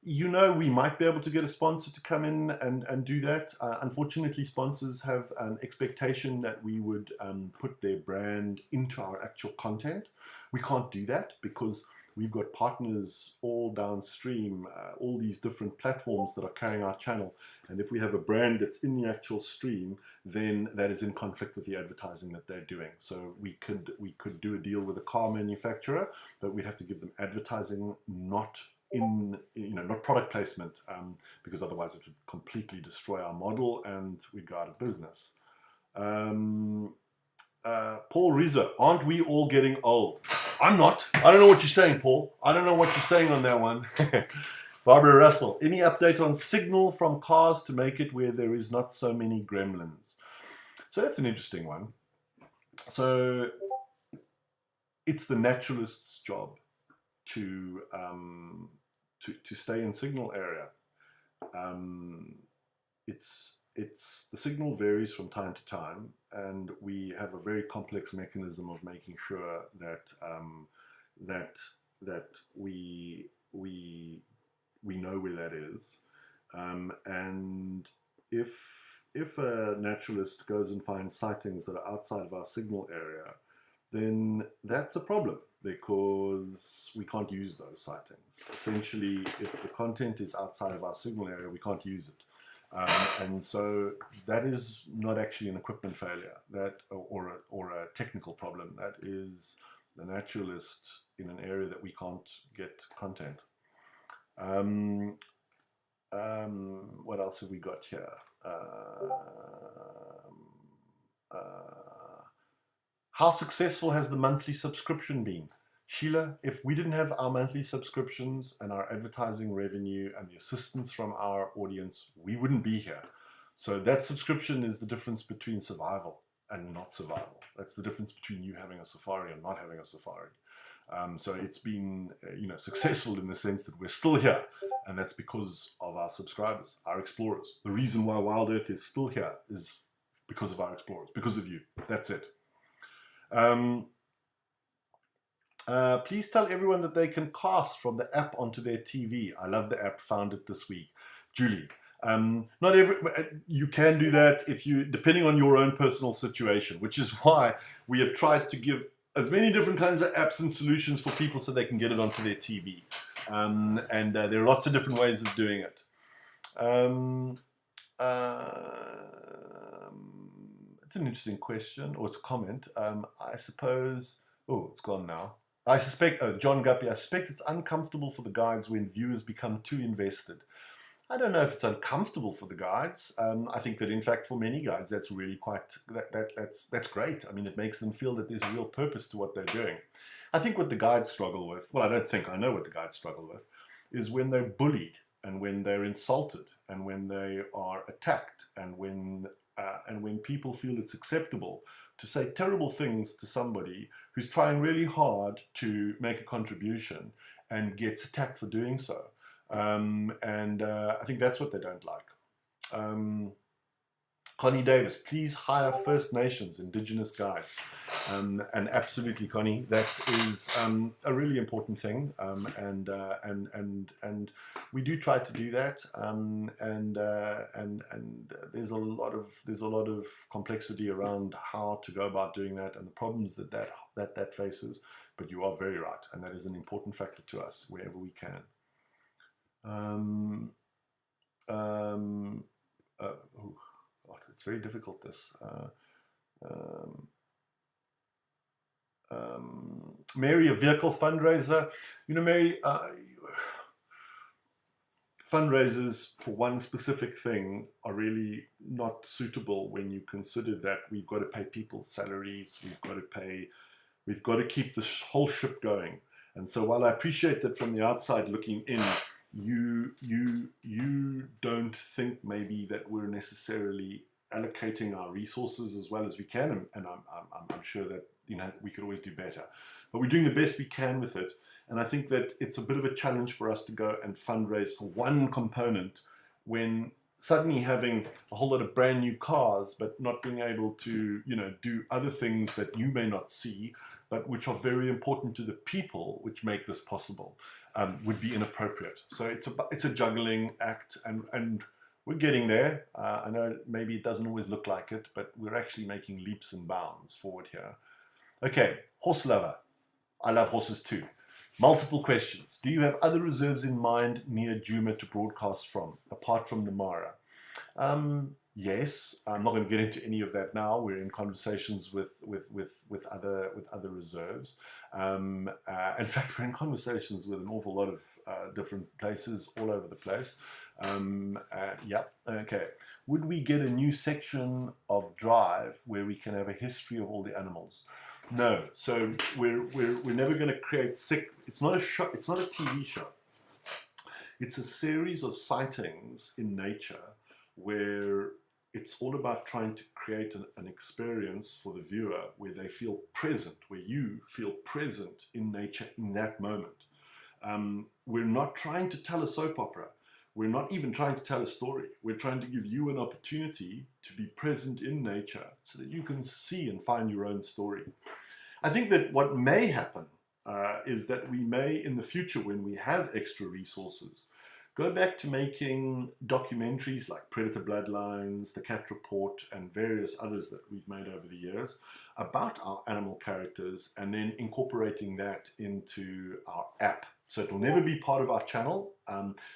Speaker 1: We might be able to get a sponsor to come in and do that. Unfortunately, sponsors have an expectation that we would put their brand into our actual content. We can't do that because we've got partners all downstream, all these different platforms that are carrying our channel. And if we have a brand that's in the actual stream, then that is in conflict with the advertising that they're doing. So we could do a deal with a car manufacturer, but we'd have to give them advertising, not not product placement, because otherwise it would completely destroy our model and we'd go out of business. Paul Reza, aren't we all getting old? I'm not. I don't know what you're saying, Paul. I don't know what you're saying on that one. Barbara Russell, any update on signal from cars to make it where there is not so many gremlins? So that's an interesting one. So it's the naturalist's job to stay in signal area. The signal varies from time to time, and we have a very complex mechanism of making sure that that we know where that is. And if a naturalist goes and finds sightings that are outside of our signal area, then that's a problem, because we can't use those sightings. Essentially, if the content is outside of our signal area, we can't use it. And so that is not actually an equipment failure, or a technical problem. That is the naturalist in an area that we can't get content. What else have we got here? How successful has the monthly subscription been? Sheila, if we didn't have our monthly subscriptions and our advertising revenue and the assistance from our audience, we wouldn't be here. So that subscription is the difference between survival and not survival. That's the difference between you having a safari and not having a safari. So it's been successful in the sense that we're still here, and that's because of our subscribers, our explorers. The reason why Wild Earth is still here is because of our explorers, because of you. That's it. Please tell everyone that they can cast from the app onto their TV. I love the app, found it this week. Julie, you can do that depending on your own personal situation, which is why we have tried to give as many different kinds of apps and solutions for people so they can get it onto their TV. And there are lots of different ways of doing it. It's an interesting question, or it's a comment. I suppose, it's gone now. I suspect, John Guppy, I suspect it's uncomfortable for the guides when viewers become too invested. I don't know if it's uncomfortable for the guides. I think that in fact for many guides that's really that's great. I mean, it makes them feel that there's a real purpose to what they're doing. I think what the guides struggle with, well, I know what the guides struggle with, is when they're bullied and when they're insulted and when they are attacked and when people feel it's acceptable to say terrible things to somebody who's trying really hard to make a contribution and gets attacked for doing so. I think that's what they don't like. Connie Davis, please hire First Nations Indigenous guides. And absolutely, Connie, that is a really important thing. And we do try to do that. And there's a lot of complexity around how to go about doing that and the problems that faces. But you are very right, and that is an important factor to us wherever we can. It's very difficult, this. Mary, a vehicle fundraiser. Mary, fundraisers for one specific thing are really not suitable when you consider that we've got to pay people's salaries, we've got to keep this whole ship going. And so while I appreciate that from the outside looking in, you don't think maybe that we're necessarily allocating our resources as well as we can, and I'm sure that we could always do better, but we're doing the best we can with it. And I think that it's a bit of a challenge for us to go and fundraise for one component when suddenly having a whole lot of brand new cars but not being able to do other things that you may not see but which are very important to the people which make this possible would be inappropriate. So it's a juggling act, and we're getting there. I know maybe it doesn't always look like it, but we're actually making leaps and bounds forward here. Okay, horse lover. I love horses too. Multiple questions. Do you have other reserves in mind near Djuma to broadcast from, apart from Namara? Yes, I'm not going to get into any of that now. We're in conversations with other reserves. In fact, we're in conversations with an awful lot of different places all over the place. Yep. Okay. Would we get a new section of Drive where we can have a history of all the animals? No. So we're never going to create it's not a show. It's not a TV show. It's a series of sightings in nature where it's all about trying to create an experience for the viewer where they feel present, where you feel present in nature in that moment. We're not trying to tell a soap opera. We're not even trying to tell a story. We're trying to give you an opportunity to be present in nature so that you can see and find your own story. I think that what may happen is that we may, in the future, when we have extra resources, go back to making documentaries like Predator Bloodlines, The Cat Report, and various others that we've made over the years about our animal characters, and then incorporating that into our app. So it will never be part of our channel.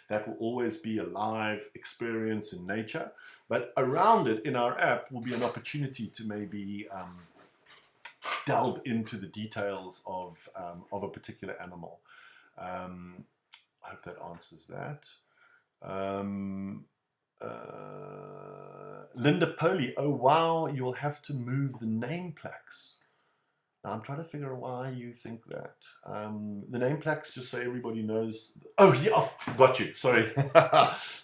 Speaker 1: That will always be a live experience in nature. But around it in our app will be an opportunity to maybe delve into the details of a particular animal. I hope that answers that. Linda Poley, oh wow, you'll have to move the name plaques. Now I'm trying to figure out why you think that. The name plaques, just so everybody knows. Oh yeah, oh, got you, sorry.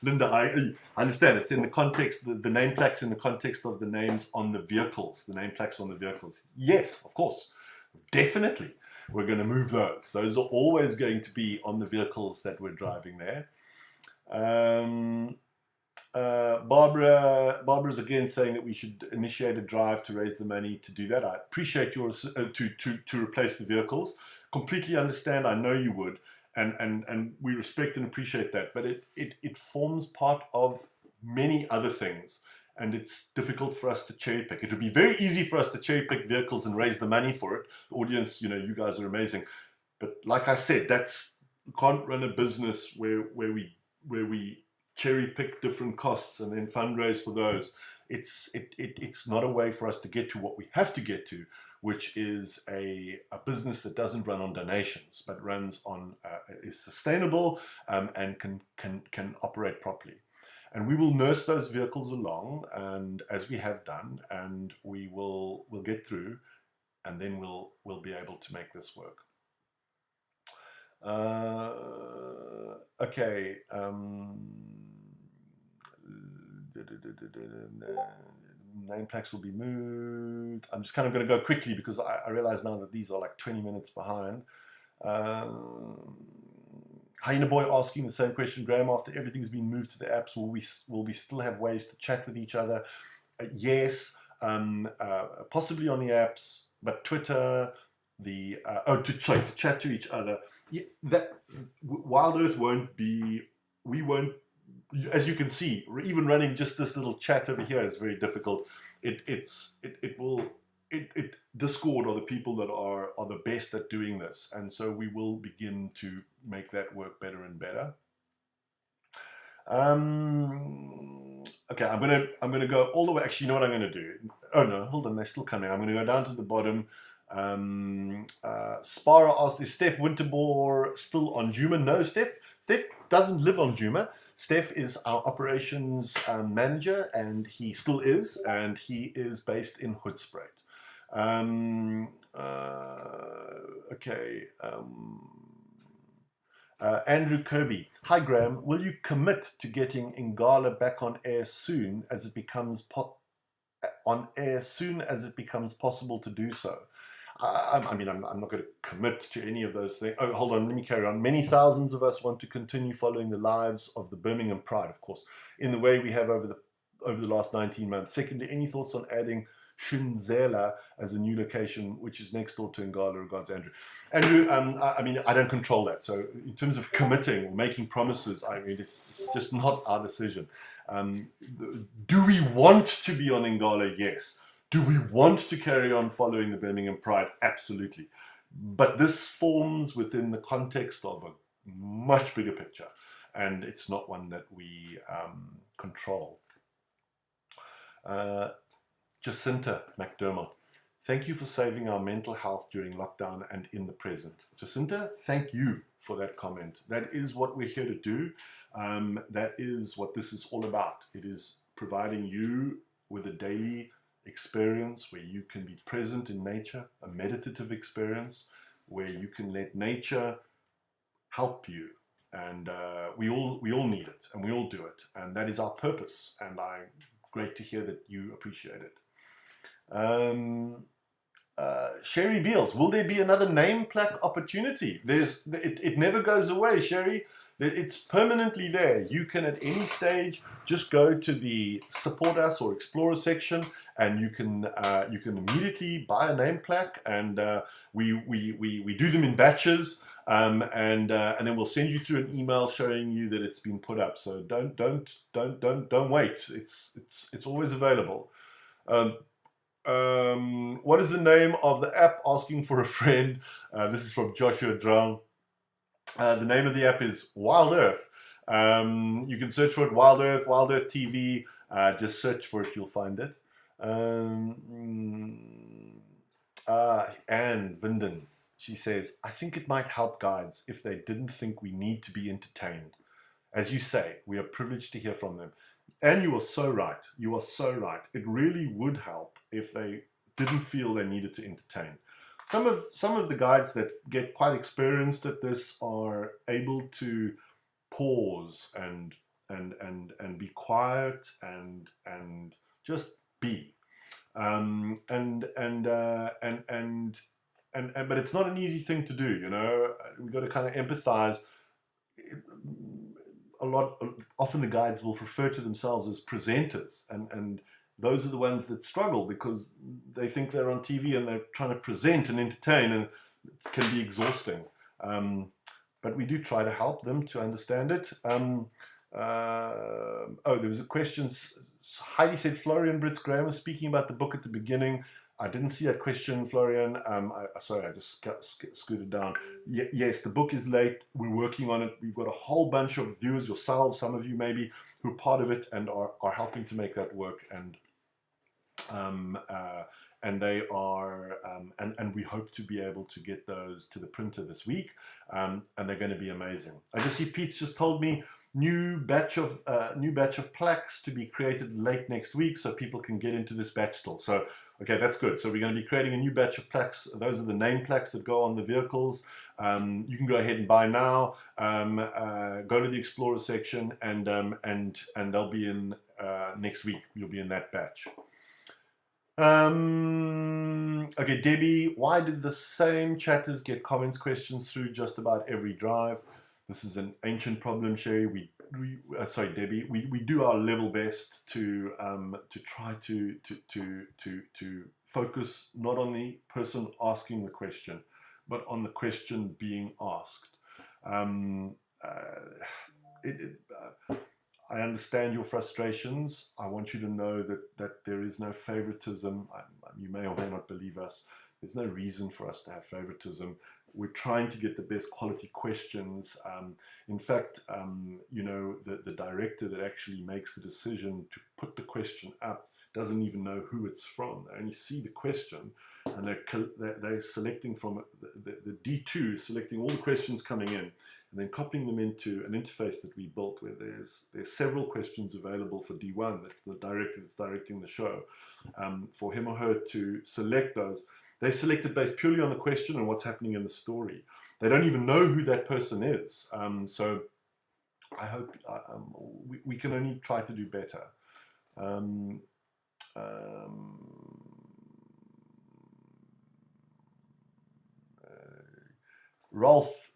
Speaker 1: Linda, I understand, it's in the context, the name plaques in the context of the names on the vehicles, the name plaques on the vehicles. Yes, of course, definitely. We're going to move those. Those are always going to be on the vehicles that we're driving there. Barbara's again saying that we should initiate a drive to raise the money to do that. I appreciate yours to replace the vehicles. Completely understand. I know you would, and we respect and appreciate that. But it forms part of many other things. And it's difficult for us to cherry pick. It would be very easy for us to cherry pick vehicles and raise the money for it. The audience, you know, you guys are amazing. But like I said, we can't run a business where we cherry pick different costs and then fundraise for those. It's not a way for us to get to what we have to get to, which is a business that doesn't run on donations, but runs on is sustainable and can operate properly. And we will nurse those vehicles along, and as we have done, and we'll get through, and then we'll be able to make this work. Okay. Name plaques will be moved. I'm just kind of going to go quickly because I realize now that these are like 20 minutes behind. Hyena Boy asking the same question, Graham, after everything's been moved to the apps, will we still have ways to chat with each other? Yes, possibly on the apps, but Twitter, to chat to each other. Yeah, that Wild Earth won't be, we won't, as you can see, even running just this little chat over here is very difficult. Discord are the people that are the best at doing this, and so we will begin to make that work better and better. Okay, I'm gonna go all the way. Actually, you know what I'm gonna do? Oh no, hold on, they're still coming. I'm gonna go down to the bottom. Spara asked, is Steph Winterbor still on Djuma? No, Steph doesn't live on Djuma. Steph is our operations manager, and he still is, and he is based in Hoedspruit. Okay. Andrew Kirby. Hi Graham, will you commit to getting Ingala back on air soon as it becomes possible to do so? I mean, I'm not going to commit to any of those things. Oh, hold on, let me carry on. Many thousands of us want to continue following the lives of the Birmingham Pride, of course, in the way we have over the last 19 months. Secondly, any thoughts on adding Shinzela as a new location, which is next door to Ingala? Regards, Andrew. Andrew, I mean, I don't control that. So in terms of committing or making promises, I mean, it's just not our decision. Do we want to be on Ingala? Yes. Do we want to carry on following the Birmingham Pride? Absolutely. But this forms within the context of a much bigger picture, and it's not one that we control. Jacinta McDermott, thank you for saving our mental health during lockdown and in the present. Jacinta, thank you for that comment. That is what we're here to do. That is what this is all about. It is providing you with a daily experience where you can be present in nature, a meditative experience where you can let nature help you. And we all need it, and we all do it, and that is our purpose. And great to hear that you appreciate it. Sherry Beals, will there be another name plaque opportunity? It never goes away, Sherry. It's permanently there. You can at any stage just go to the support us or explore section, and you can immediately buy a name plaque, and we do them in batches, and then we'll send you through an email showing you that it's been put up. So don't wait. It's always available. What is the name of the app? Asking for a friend. This is from Joshua Drang. The name of the app is Wild Earth. You can search for it, Wild Earth TV. Just search for it, you'll find it. Anne Vinden, she says, I think it might help guides if they didn't think we need to be entertained. As you say, we are privileged to hear from them. And you are so right. You are so right. It really would help if they didn't feel they needed to entertain. Some of the guides that get quite experienced at this are able to pause and be quiet and just be. But it's not an easy thing to do. You know, we've got to kind of empathize. Often the guides will refer to themselves as presenters, and those are the ones that struggle because they think they're on TV and they're trying to present and entertain, and it can be exhausting. But we do try to help them to understand it. There was a question. Heidi said Florian Brits Graham was speaking about the book at the beginning. I didn't see that question, Florian. Sorry, I just scooted down. Yes, the book is late. We're working on it. We've got a whole bunch of viewers, yourselves, some of you maybe, who are part of it and are helping to make that work. And they are, and we hope to be able to get those to the printer this week. And they're going to be amazing. I just see Pete's just told me new batch of plaques to be created late next week, so people can get into this batch still. So. Okay, that's good. So we're going to be creating a new batch of plaques. Those are the name plaques that go on the vehicles. You can go ahead and buy now. Go to the Explorer section, and they'll be in next week. You'll be in that batch. Okay, Debbie, why did the same chatters get comments, questions through just about every drive? This is an ancient problem, Sherry. Sorry, Debbie. We do our level best to try to focus not on the person asking the question, but on the question being asked. I understand your frustrations. I want you to know that there is no favoritism. You may or may not believe us. There's no reason for us to have favoritism. We're trying to get the best quality questions. In fact, you know, the director that actually makes the decision to put the question up doesn't even know who it's from. They only see the question, and they're selecting from the D2, selecting all the questions coming in, and then copying them into an interface that we built where there's several questions available for D1. That's the director that's directing the show. For him or her to select those. They select it based purely on the question and what's happening in the story. They don't even know who that person is. So I hope we can only try to do better. Ralph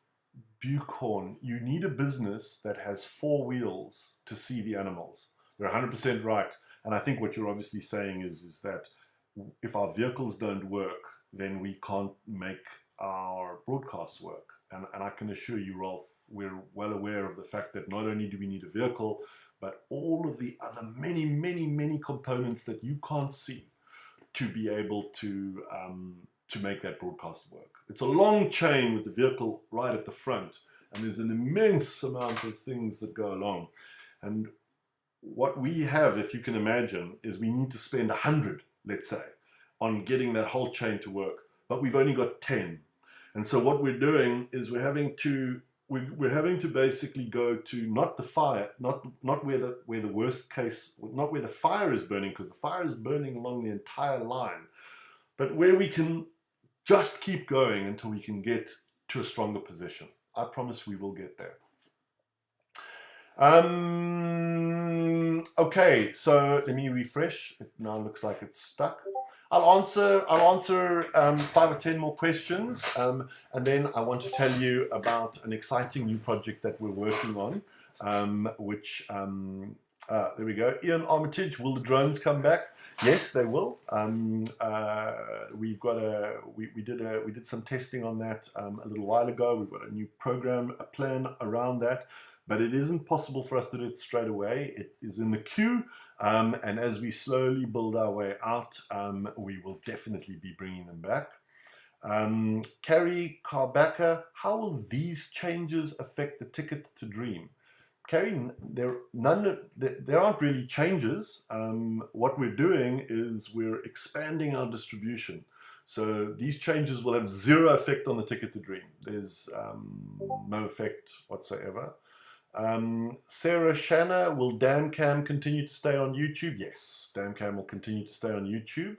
Speaker 1: Buchhorn, you need a business that has 4 wheels to see the animals. You're 100% right. And I think what you're obviously saying is that if our vehicles don't work, then we can't make our broadcasts work. And I can assure you, Rolf, we're well aware of the fact that not only do we need a vehicle, but all of the other many components that you can't see to be able to to make that broadcast work. It's a long chain with the vehicle right at the front, and there's an immense amount of things that go along. And what we have, if you can imagine, is we need to spend 100, let's say, on getting that whole chain to work, but we've only got 10. And so what we're doing is we're having to basically go to not the fire, not where the worst case, not where the fire is burning, because the fire is burning along the entire line, but where we can just keep going until we can get to a stronger position. I promise we will get there. Okay, so let me refresh. It now looks like it's stuck. I'll answer 5 or 10 more questions, and then I want to tell you about an exciting new project that we're working on, there we go. Ian Armitage, will the drones come back? Yes, they will. We did some testing on that a little while ago. We've got a new program, a plan around that, but it isn't possible for us to do it straight away. It is in the queue, and as we slowly build our way out, we will definitely be bringing them back. Carrie Carbacca, how will these changes affect the Ticket to Dream? Carrie, there aren't really changes. What we're doing is we're expanding our distribution. So these changes will have zero effect on the Ticket to Dream. There's no effect whatsoever. Sarah Shanna, will DamCam continue to stay on YouTube? Yes, DamCam will continue to stay on YouTube.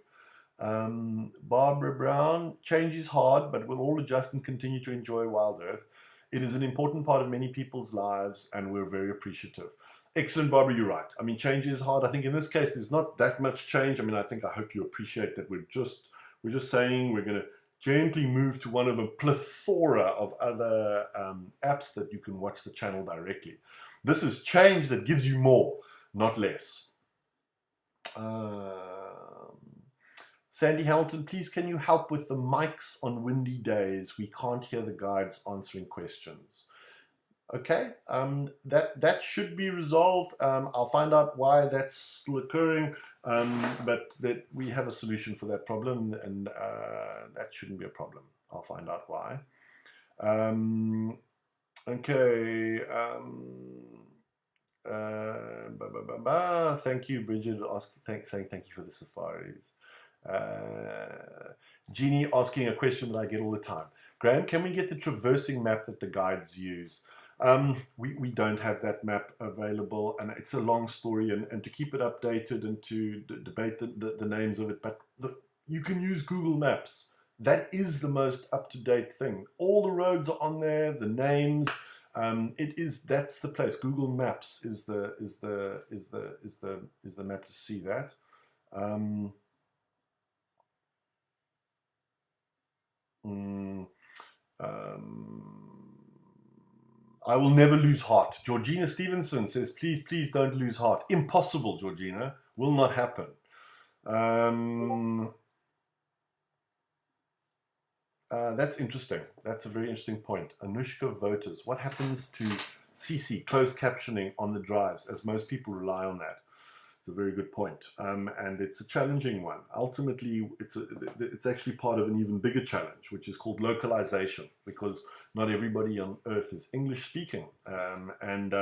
Speaker 1: Barbara Brown, change is hard, but we'll all adjust and continue to enjoy Wild Earth. It is an important part of many people's lives, and we're very appreciative. Excellent, Barbara, you're right. I mean, change is hard. I think in this case, there's not that much change. I mean, I hope you appreciate that we're just saying we're going to gently move to one of a plethora of other apps that you can watch the channel directly. This is change that gives you more, not less. Sandy Hamilton, please can you help with the mics on windy days? We can't hear the guides answering questions. Okay, that should be resolved. I'll find out why that's still occurring, but that we have a solution for that problem, and that shouldn't be a problem. I'll find out why. Okay. Thank you, Bridget. Saying thank you for the safaris. Jeannie asking a question that I get all the time. Graham, can we get the traversing map that the guides use? We don't have that map available, and it's a long story, and to keep it updated and to debate the names of it, but you can use Google Maps. That is the most up-to-date thing. All the roads are on there, the names. That's the place. Google Maps is the map to see that. I will never lose heart. Georgina Stevenson says, please don't lose heart. Impossible, Georgina. Will not happen. That's interesting. That's a very interesting point. Anushka Voters. What happens to CC, closed captioning on the drives, as most people rely on that? It's a very good point, and it's a challenging one. Ultimately, it's actually part of an even bigger challenge, which is called localization, because not everybody on Earth is English speaking, and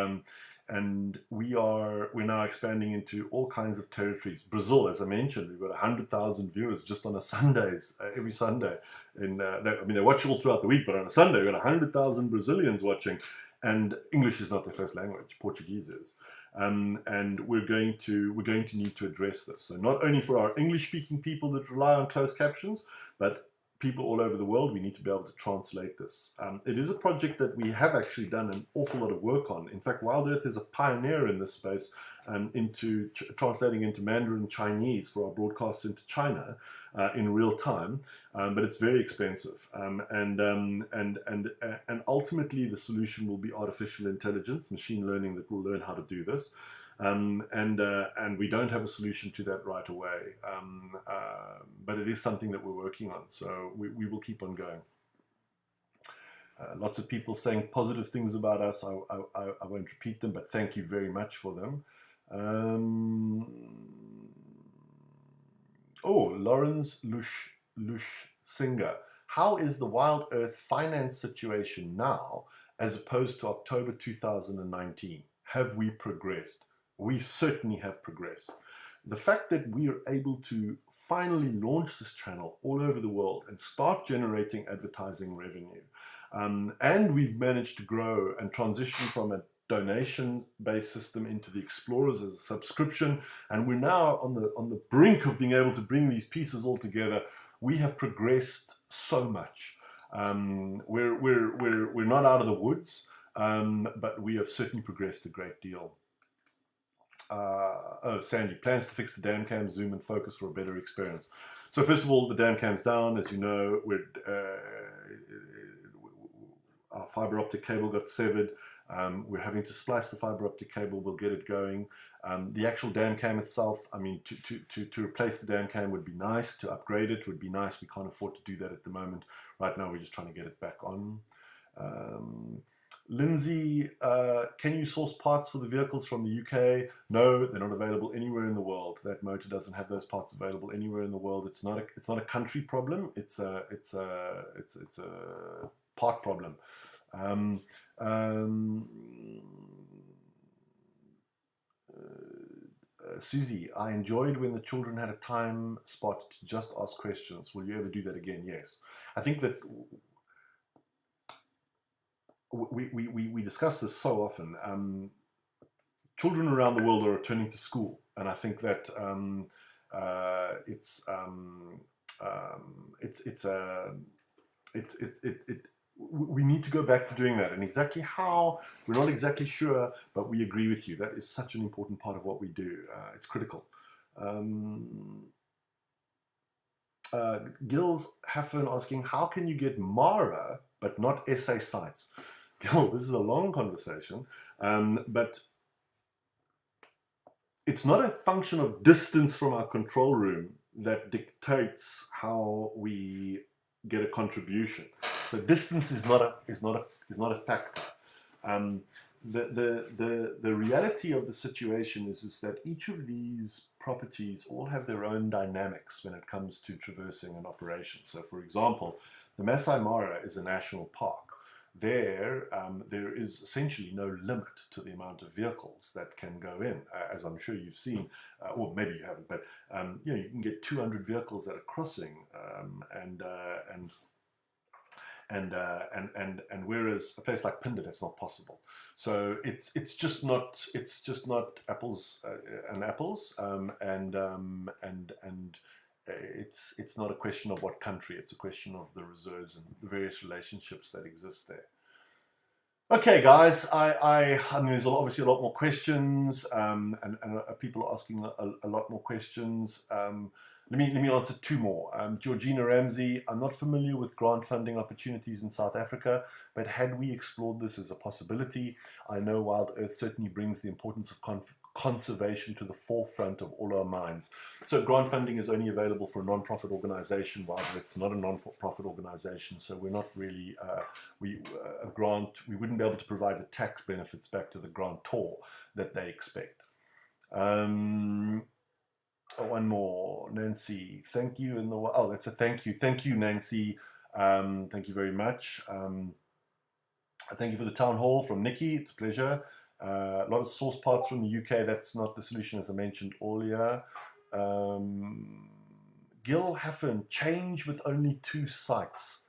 Speaker 1: we're now expanding into all kinds of territories. Brazil, as I mentioned, we've got 100,000 viewers just on a Sundays, every Sunday. They watch all throughout the week, but on a Sunday we've got 100,000 Brazilians watching, and English is not their first language. Portuguese is. And we're going to need to address this. So not only for our English-speaking people that rely on closed captions, but people all over the world, we need to be able to translate this. It is a project that we have actually done an awful lot of work on. In fact, Wild Earth is a pioneer in this space, into translating into Mandarin Chinese for our broadcasts into China in real time. But it's very expensive, and ultimately the solution will be artificial intelligence, machine learning, that will learn how to do this, and we don't have a solution to that right away, but it is something that we're working on, so we will keep on going. Lots of people saying positive things about us. I won't repeat them, but thank you very much for them. Oh, Lawrence Lush Singer, how is the Wild Earth finance situation now as opposed to October 2019? Have we progressed? We certainly have progressed. The fact that we are able to finally launch this channel all over the world and start generating advertising revenue, and we've managed to grow and transition from a donation-based system into the Explorers as a subscription, and we're now on the brink of being able to bring these pieces all together. We have progressed so much. We're not out of the woods, but we have certainly progressed a great deal. Oh, Sandy, plans to fix the dam cam, zoom and focus for a better experience. So first of all, the dam cam's down. As you know, our fiber optic cable got severed. We're having to splice the fiber optic cable. We'll get it going. The actual dam cam itself, I mean, to replace the dam cam would be nice. To upgrade it would be nice. We can't afford to do that at the moment. Right now, we're just trying to get it back on. Lindsay, can you source parts for the vehicles from the UK? No, they're not available anywhere in the world. That motor doesn't have those parts available anywhere in the world. It's not a country problem. It's a part problem. Susie, I enjoyed when the children had a time spot to just ask questions. Will you ever do that again? Yes. I think that we discuss this so often. Children around the world are returning to school, and I think that we need to go back to doing that, and exactly how, we're not exactly sure, but we agree with you. That is such an important part of what we do. It's critical. Gil's Haffen asking, how can you get Mara but not SA sites? Gil, this is a long conversation, but it's not a function of distance from our control room that dictates how we get a contribution. So distance is not a factor. The reality of the situation is that each of these properties all have their own dynamics when it comes to traversing an operation. So, for example, the Masai Mara is a national park. There is essentially no limit to the amount of vehicles that can go in, as I'm sure you've seen, or maybe you haven't, but you know, you can get 200 vehicles at a crossing, and whereas a place like Phinda, that's not possible. So it's just not apples and apples, it's not a question of what country, it's a question of the reserves and the various relationships that exist there. Okay, guys, I mean, there's obviously a lot more questions, and people are asking a lot more questions. Let me answer two more. Georgina Ramsey, I'm not familiar with grant funding opportunities in South Africa, but had we explored this as a possibility, I know Wild Earth certainly brings the importance of conservation to the forefront of all our minds. So grant funding is only available for a non-profit organization. Wild Earth's not a non-profit organization, so we're not really, we wouldn't be able to provide the tax benefits back to the grantor that they expect. One more, Nancy, thank you. Oh, that's a thank you. Thank you, Nancy. Thank you very much. Thank you for the town hall from Nikki. It's a pleasure. A lot of source parts from the UK. That's not the solution, as I mentioned earlier. Gil Haffen, change with only 2 sites.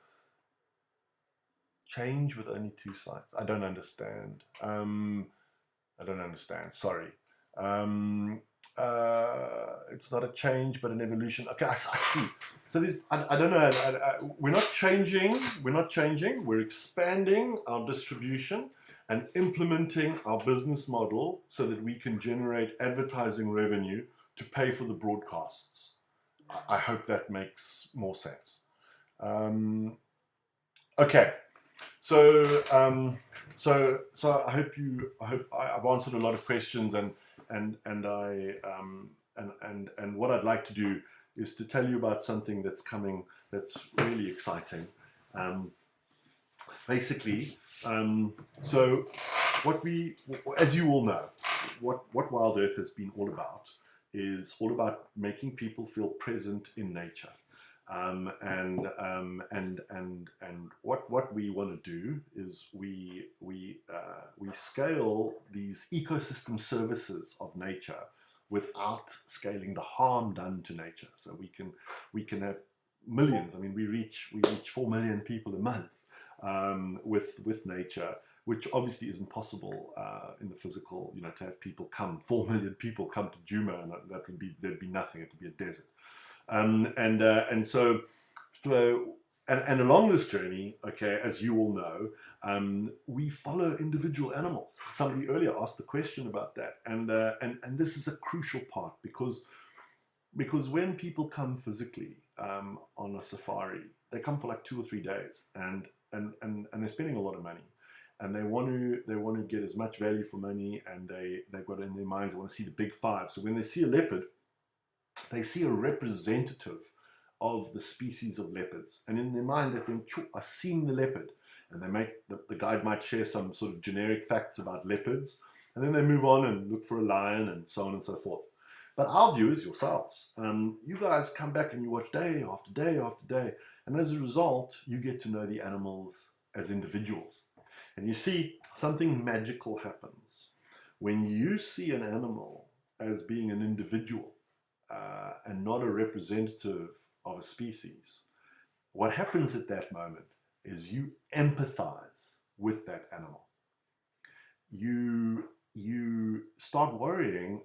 Speaker 1: Change with only 2 sites. I don't understand. Sorry. It's not a change but an evolution. Okay, I see. So this, I don't know, we're not changing, we're expanding our distribution and implementing our business model so that we can generate advertising revenue to pay for the broadcasts. I hope that makes more sense. Okay, so I hope I've answered a lot of questions, and what I'd like to do is to tell you about something that's coming that's really exciting. Basically, so as you all know, what Wild Earth has been all about is all about making people feel present in nature. And what we want to do is we scale these ecosystem services of nature without scaling the harm done to nature. So we can have millions. I mean, we reach 4 million people a month with nature, which obviously isn't possible in the physical. You know, to have people come, 4 million people come to Djuma, and there'd be nothing. It would be a desert. And so and along this journey, okay, as you all know, we follow individual animals. Somebody earlier asked the question about that, and this is a crucial part because when people come physically on a safari, they come for like 2 or 3 days, and they're spending a lot of money, and they want to get as much value for money, and they've got in their minds they want to see the big five. So when they see a leopard, they see a representative of the species of leopards, and in their mind they think, I've seen the leopard, and they make the guide might share some sort of generic facts about leopards, and then they move on and look for a lion and so on and so forth. But our viewers, yourselves, you guys come back and you watch day after day after day, and as a result you get to know the animals as individuals. And you see, something magical happens when you see an animal as being an individual and not a representative of a species. What happens at that moment is you empathize with that animal. You start not worrying,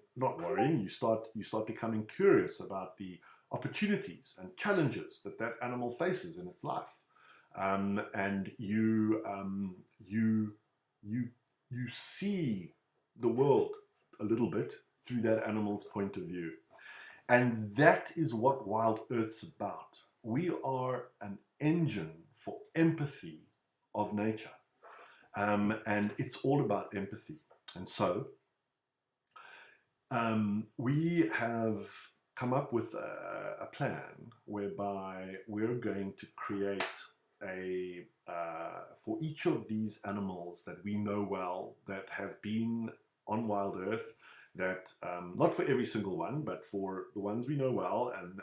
Speaker 1: you start becoming curious about the opportunities and challenges that animal faces in its life. And you see the world a little bit through that animal's point of view. And that is what Wild Earth's about. We are an engine for empathy of nature. And it's all about empathy. And so we have come up with a plan whereby we're going to create for each of these animals that we know well, that have been on Wild Earth, that not for every single one, but for the ones we know well, and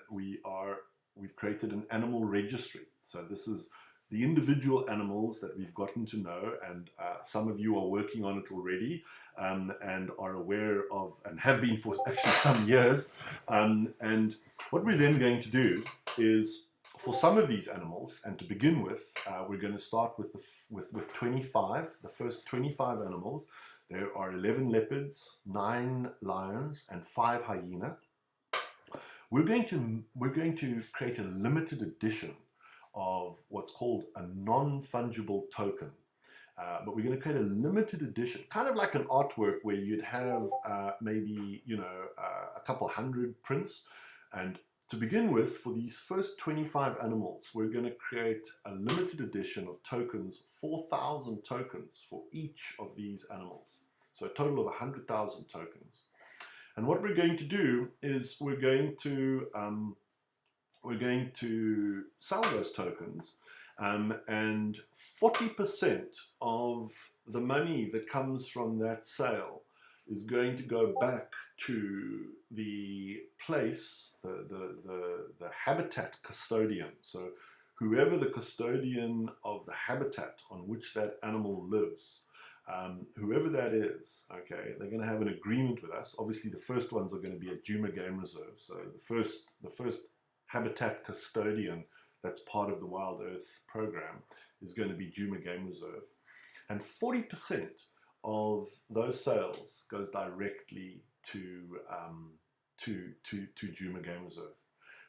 Speaker 1: we've created an animal registry. So this is the individual animals that we've gotten to know, and some of you are working on it already, and are aware of, and have been for actually some years. And what we're then going to do is, for some of these animals, and to begin with, we're going to start with 25, the first 25 animals. There are 11 leopards, 9 lions, and 5 hyena. We're going to create a limited edition of what's called a non-fungible token. But we're going to create a limited edition, kind of like an artwork where you'd have maybe, a couple hundred prints. And to begin with, for these first 25 animals, we're going to create a limited edition of tokens, 4,000 tokens for each of these animals. So a total of 100,000 tokens. And what we're going to do is we're going to sell those tokens, and 40% of the money that comes from that sale is going to go back to the place, the habitat custodian. So whoever the custodian of the habitat on which that animal lives, whoever that is, okay, they're going to have an agreement with us. Obviously, the first ones are going to be at Djuma Game Reserve. So the first habitat custodian that's part of the Wild Earth program is going to be Djuma Game Reserve, and 40% of those sales goes directly to Djuma Game Reserve.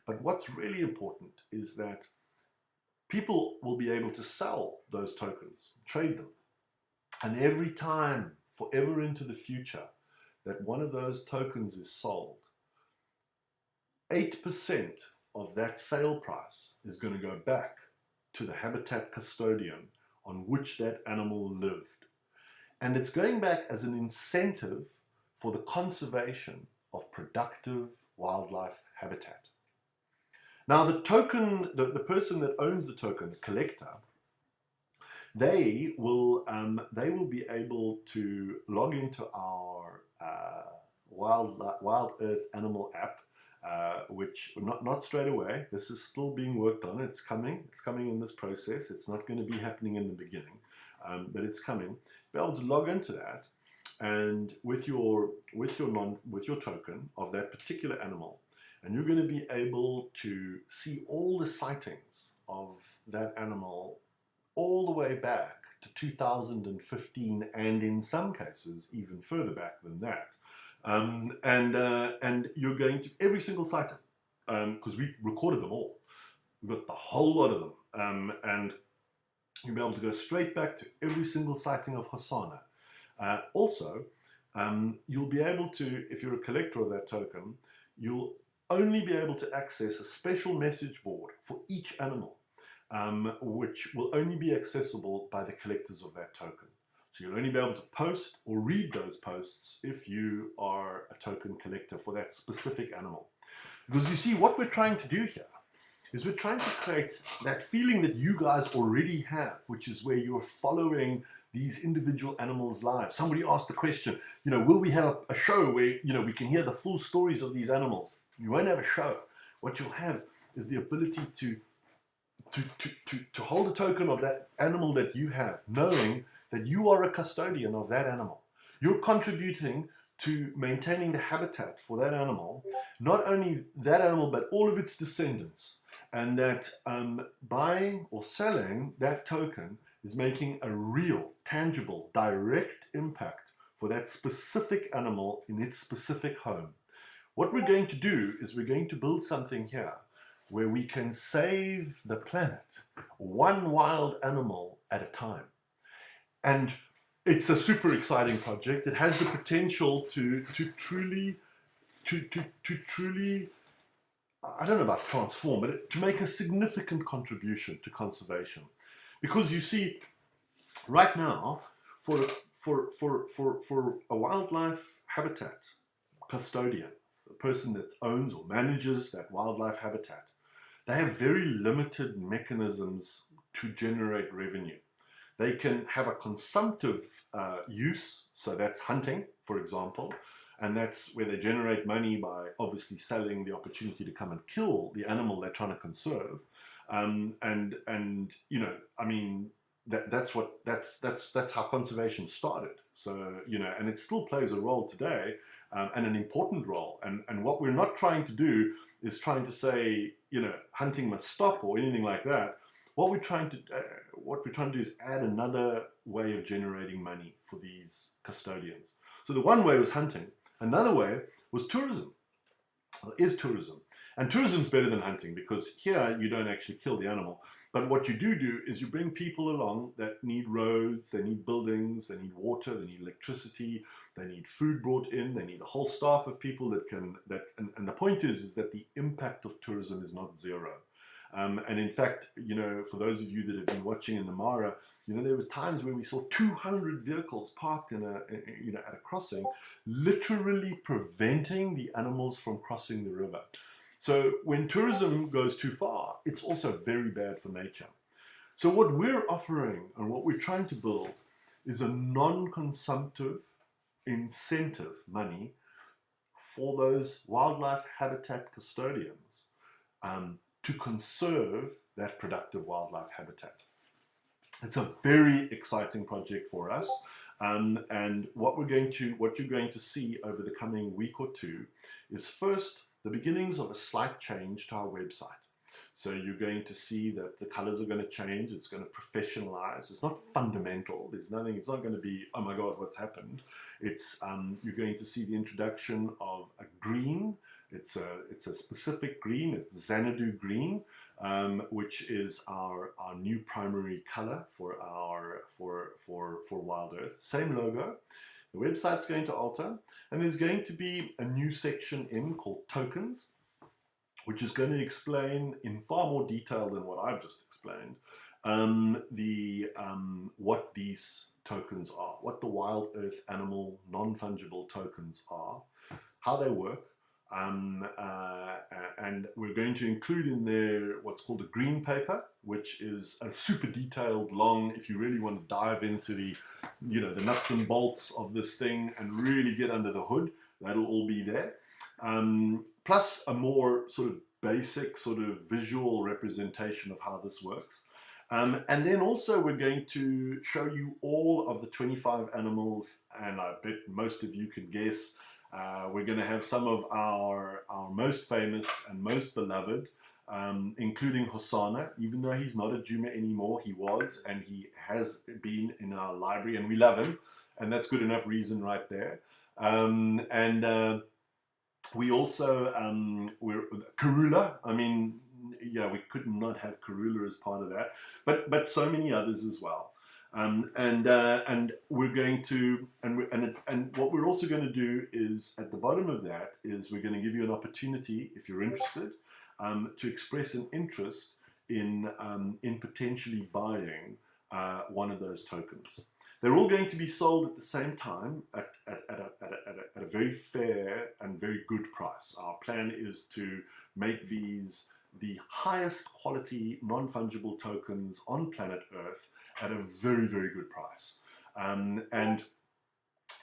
Speaker 1: But what's really important is that people will be able to sell those tokens, trade them, and every time, forever into the future, that one of those tokens is sold, 8% of that sale price is going to go back to the habitat custodian on which that animal lived. And it's going back as an incentive for the conservation of productive wildlife habitat. Now, the token, the person that owns the token, the collector, they will be able to log into our Wild Earth Animal app, which not straight away. This is still being worked on. It's coming. It's coming in this process. It's not going to be happening in the beginning, but it's coming. Be able to log into that, and with your token of that particular animal, and you're going to be able to see all the sightings of that animal all the way back to 2015, and in some cases even further back than that. And you're going to every single sighting, because we recorded them all. We've got the whole lot of them, and you'll be able to go straight back to every single sighting of Hosana. Also, you'll be able to, if you're a collector of that token, you'll only be able to access a special message board for each animal, which will only be accessible by the collectors of that token. So you'll only be able to post or read those posts if you are a token collector for that specific animal. Because you see, what we're trying to do here is we're trying to create that feeling that you guys already have, which is where you're following these individual animals' lives. Somebody asked the question, will we have a show where, we can hear the full stories of these animals? You won't have a show. What you'll have is the ability to hold a token of that animal that you have, knowing that you are a custodian of that animal. You're contributing to maintaining the habitat for that animal, not only that animal, but all of its descendants. And that buying or selling that token is making a real, tangible, direct impact for that specific animal in its specific home. What we're going to do is we're going to build something here where we can save the planet one wild animal at a time. And it's a super exciting project. It has the potential to truly, I don't know about transform, but to make a significant contribution to conservation. Because you see, right now, for a wildlife habitat custodian, the person that owns or manages that wildlife habitat, they have very limited mechanisms to generate revenue. They can have a consumptive use, so that's hunting, for example, and that's where they generate money by obviously selling the opportunity to come and kill the animal they're trying to conserve. That's how conservation started. So, and it still plays a role today, and an important role. And what we're not trying to do is trying to say, hunting must stop or anything like that. What we're trying to do is add another way of generating money for these custodians. So the one way was hunting. Another way was tourism. Is tourism. And tourism's better than hunting, because here you don't actually kill the animal. But what you do is you bring people along that need roads, they need buildings, they need water, they need electricity, they need food brought in, they need a whole staff of people and the point is that the impact of tourism is not zero. And in fact, for those of you that have been watching in the Mara, there was times where we saw 200 vehicles parked at a crossing, literally preventing the animals from crossing the river. So when tourism goes too far, it's also very bad for nature. So what we're offering and what we're trying to build is a non-consumptive incentive money for those wildlife habitat custodians to conserve that productive wildlife habitat. It's a very exciting project for us. And what you're going to see over the coming week or two is first the beginnings of a slight change to our website. So you're going to see that the colors are going to change. It's going to professionalize. It's not fundamental. It's not going to be, oh my God, what's happened? It's you're going to see the introduction of a green. It's a specific green. It's Xanadu green, which is our new primary color for Wild Earth. Same logo. The website's going to alter, and there's going to be a new section called Tokens, which is going to explain in far more detail than what I've just explained what these tokens are, what the Wild Earth animal non-fungible tokens are, how they work, and we're going to include in there what's called a green paper, which is a super detailed, long, if you really want to dive into the nuts and bolts of this thing and really get under the hood, that'll all be there. plus a more sort of basic sort of visual representation of how this works. And then also we're going to show you all of the 25 animals, and I bet most of you can guess. We're going to have some of our most famous and most beloved, including Hosana. Even though he's not a Djuma anymore, he was, and he has been in our library, and we love him, and that's good enough reason right there. We also, we're Karula. I mean, yeah, we could not have Karula as part of that, but so many others as well. And we're going to, and what we're also going to do is at the bottom of that is we're going to give you an opportunity, if you're interested, to express an interest in potentially buying one of those tokens. They're all going to be sold at the same time at a very fair and very good price. Our plan is to make these the highest quality non-fungible tokens on planet Earth at a very, very good price. And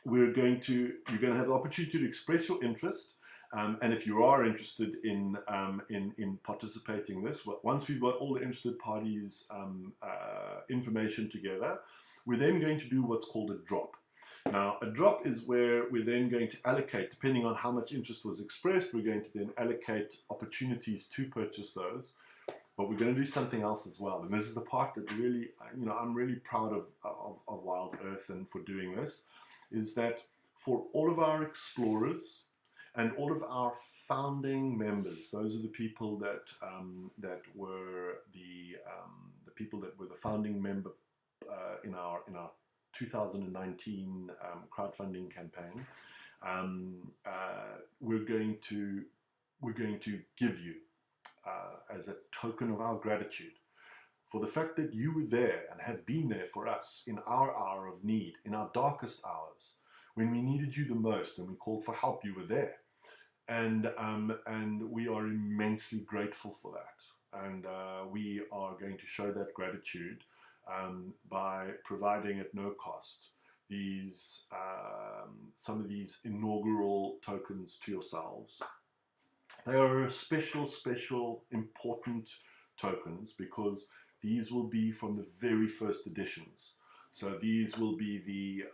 Speaker 1: you're going to have the opportunity to express your interest. And if you are interested in participating in this, once we've got all the interested parties' information together, we're then going to do what's called a drop. Now, a drop is where we're then going to allocate, depending on how much interest was expressed, we're going to then allocate opportunities to purchase those. But we're going to do something else as well. And this is the part that really, I'm really proud of Wild Earth and for doing this, is that for all of our explorers and all of our founding members, those are the people that were the people that were the founding member in our 2019 crowdfunding campaign. We're going to give you as a token of our gratitude for the fact that you were there and have been there for us in our hour of need, in our darkest hours, when we needed you the most and we called for help. You were there, and we are immensely grateful for that, and we are going to show that gratitude by providing at no cost these some of these inaugural tokens to yourselves. They are special, important tokens because these will be from the very first editions. So these will be the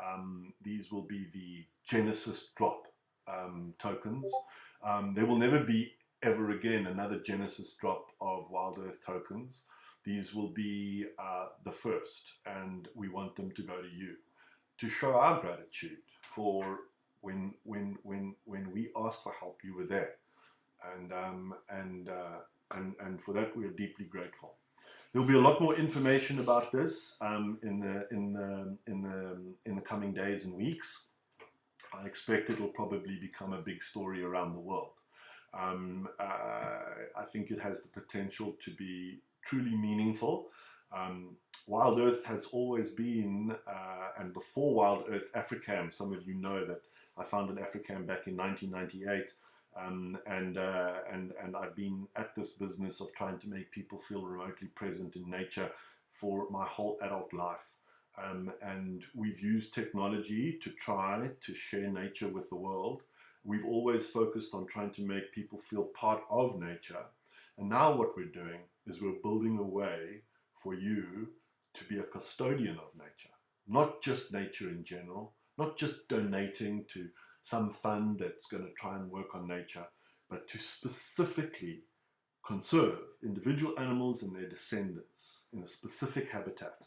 Speaker 1: Genesis drop tokens. There will never be ever again another Genesis drop of Wild Earth tokens. These will be the first, and we want them to go to you to show our gratitude for when we asked for help, you were there, and for that we are deeply grateful. There'll be a lot more information about this in the coming days and weeks. I expect it'll probably become a big story around the world. I think it has the potential to be truly meaningful. Wild Earth has always been, and before Wild Earth, Africam. Some of you know that I founded Africam back in 1998, and I've been at this business of trying to make people feel remotely present in nature for my whole adult life. And we've used technology to try to share nature with the world. We've always focused on trying to make people feel part of nature. And now what we're doing is we're building a way for you to be a custodian of nature. Not just nature in general, not just donating to some fund that's going to try and work on nature, but to specifically conserve individual animals and their descendants in a specific habitat,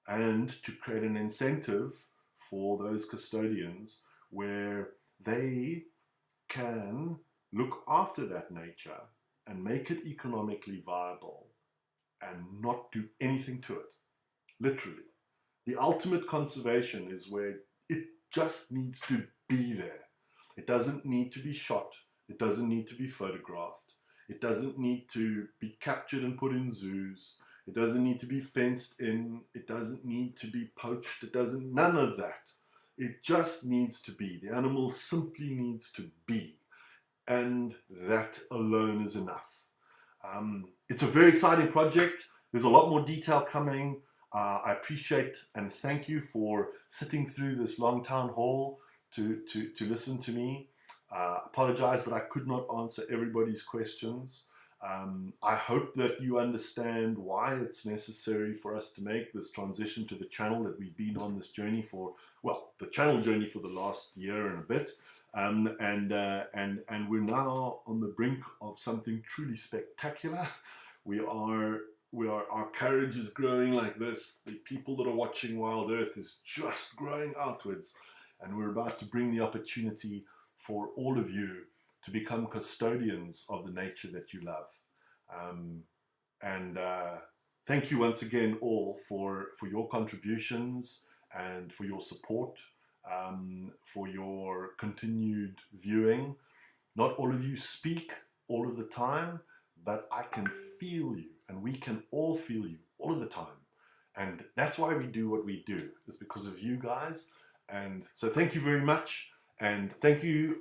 Speaker 1: and to create an incentive for those custodians where they can look after that nature and make it economically viable and not do anything to it. Literally. The ultimate conservation is where it just needs to be there. It doesn't need to be shot. It doesn't need to be photographed. It doesn't need to be captured and put in zoos. It doesn't need to be fenced in. It doesn't need to be poached. None of that. It just needs to be. The animal simply needs to be. And that alone is enough. It's a very exciting project. There's a lot more detail coming. I appreciate and thank you for sitting through this long town hall to listen to me. Apologize that I could not answer everybody's questions. I hope that you understand why it's necessary for us to make this transition to the channel that we've been on this journey for, well, the channel journey for the last year and a bit. And we're now on the brink of something truly spectacular. Our courage is growing like this. The people that are watching Wild Earth is just growing outwards. And we're about to bring the opportunity for all of you to become custodians of the nature that you love. And thank you once again all for your contributions and for your support, for your continued viewing. Not all of you speak all of the time, but I can feel you, and we can all feel you all of the time. And that's why we do what we do, is because of you guys. And so thank you very much. And thank you,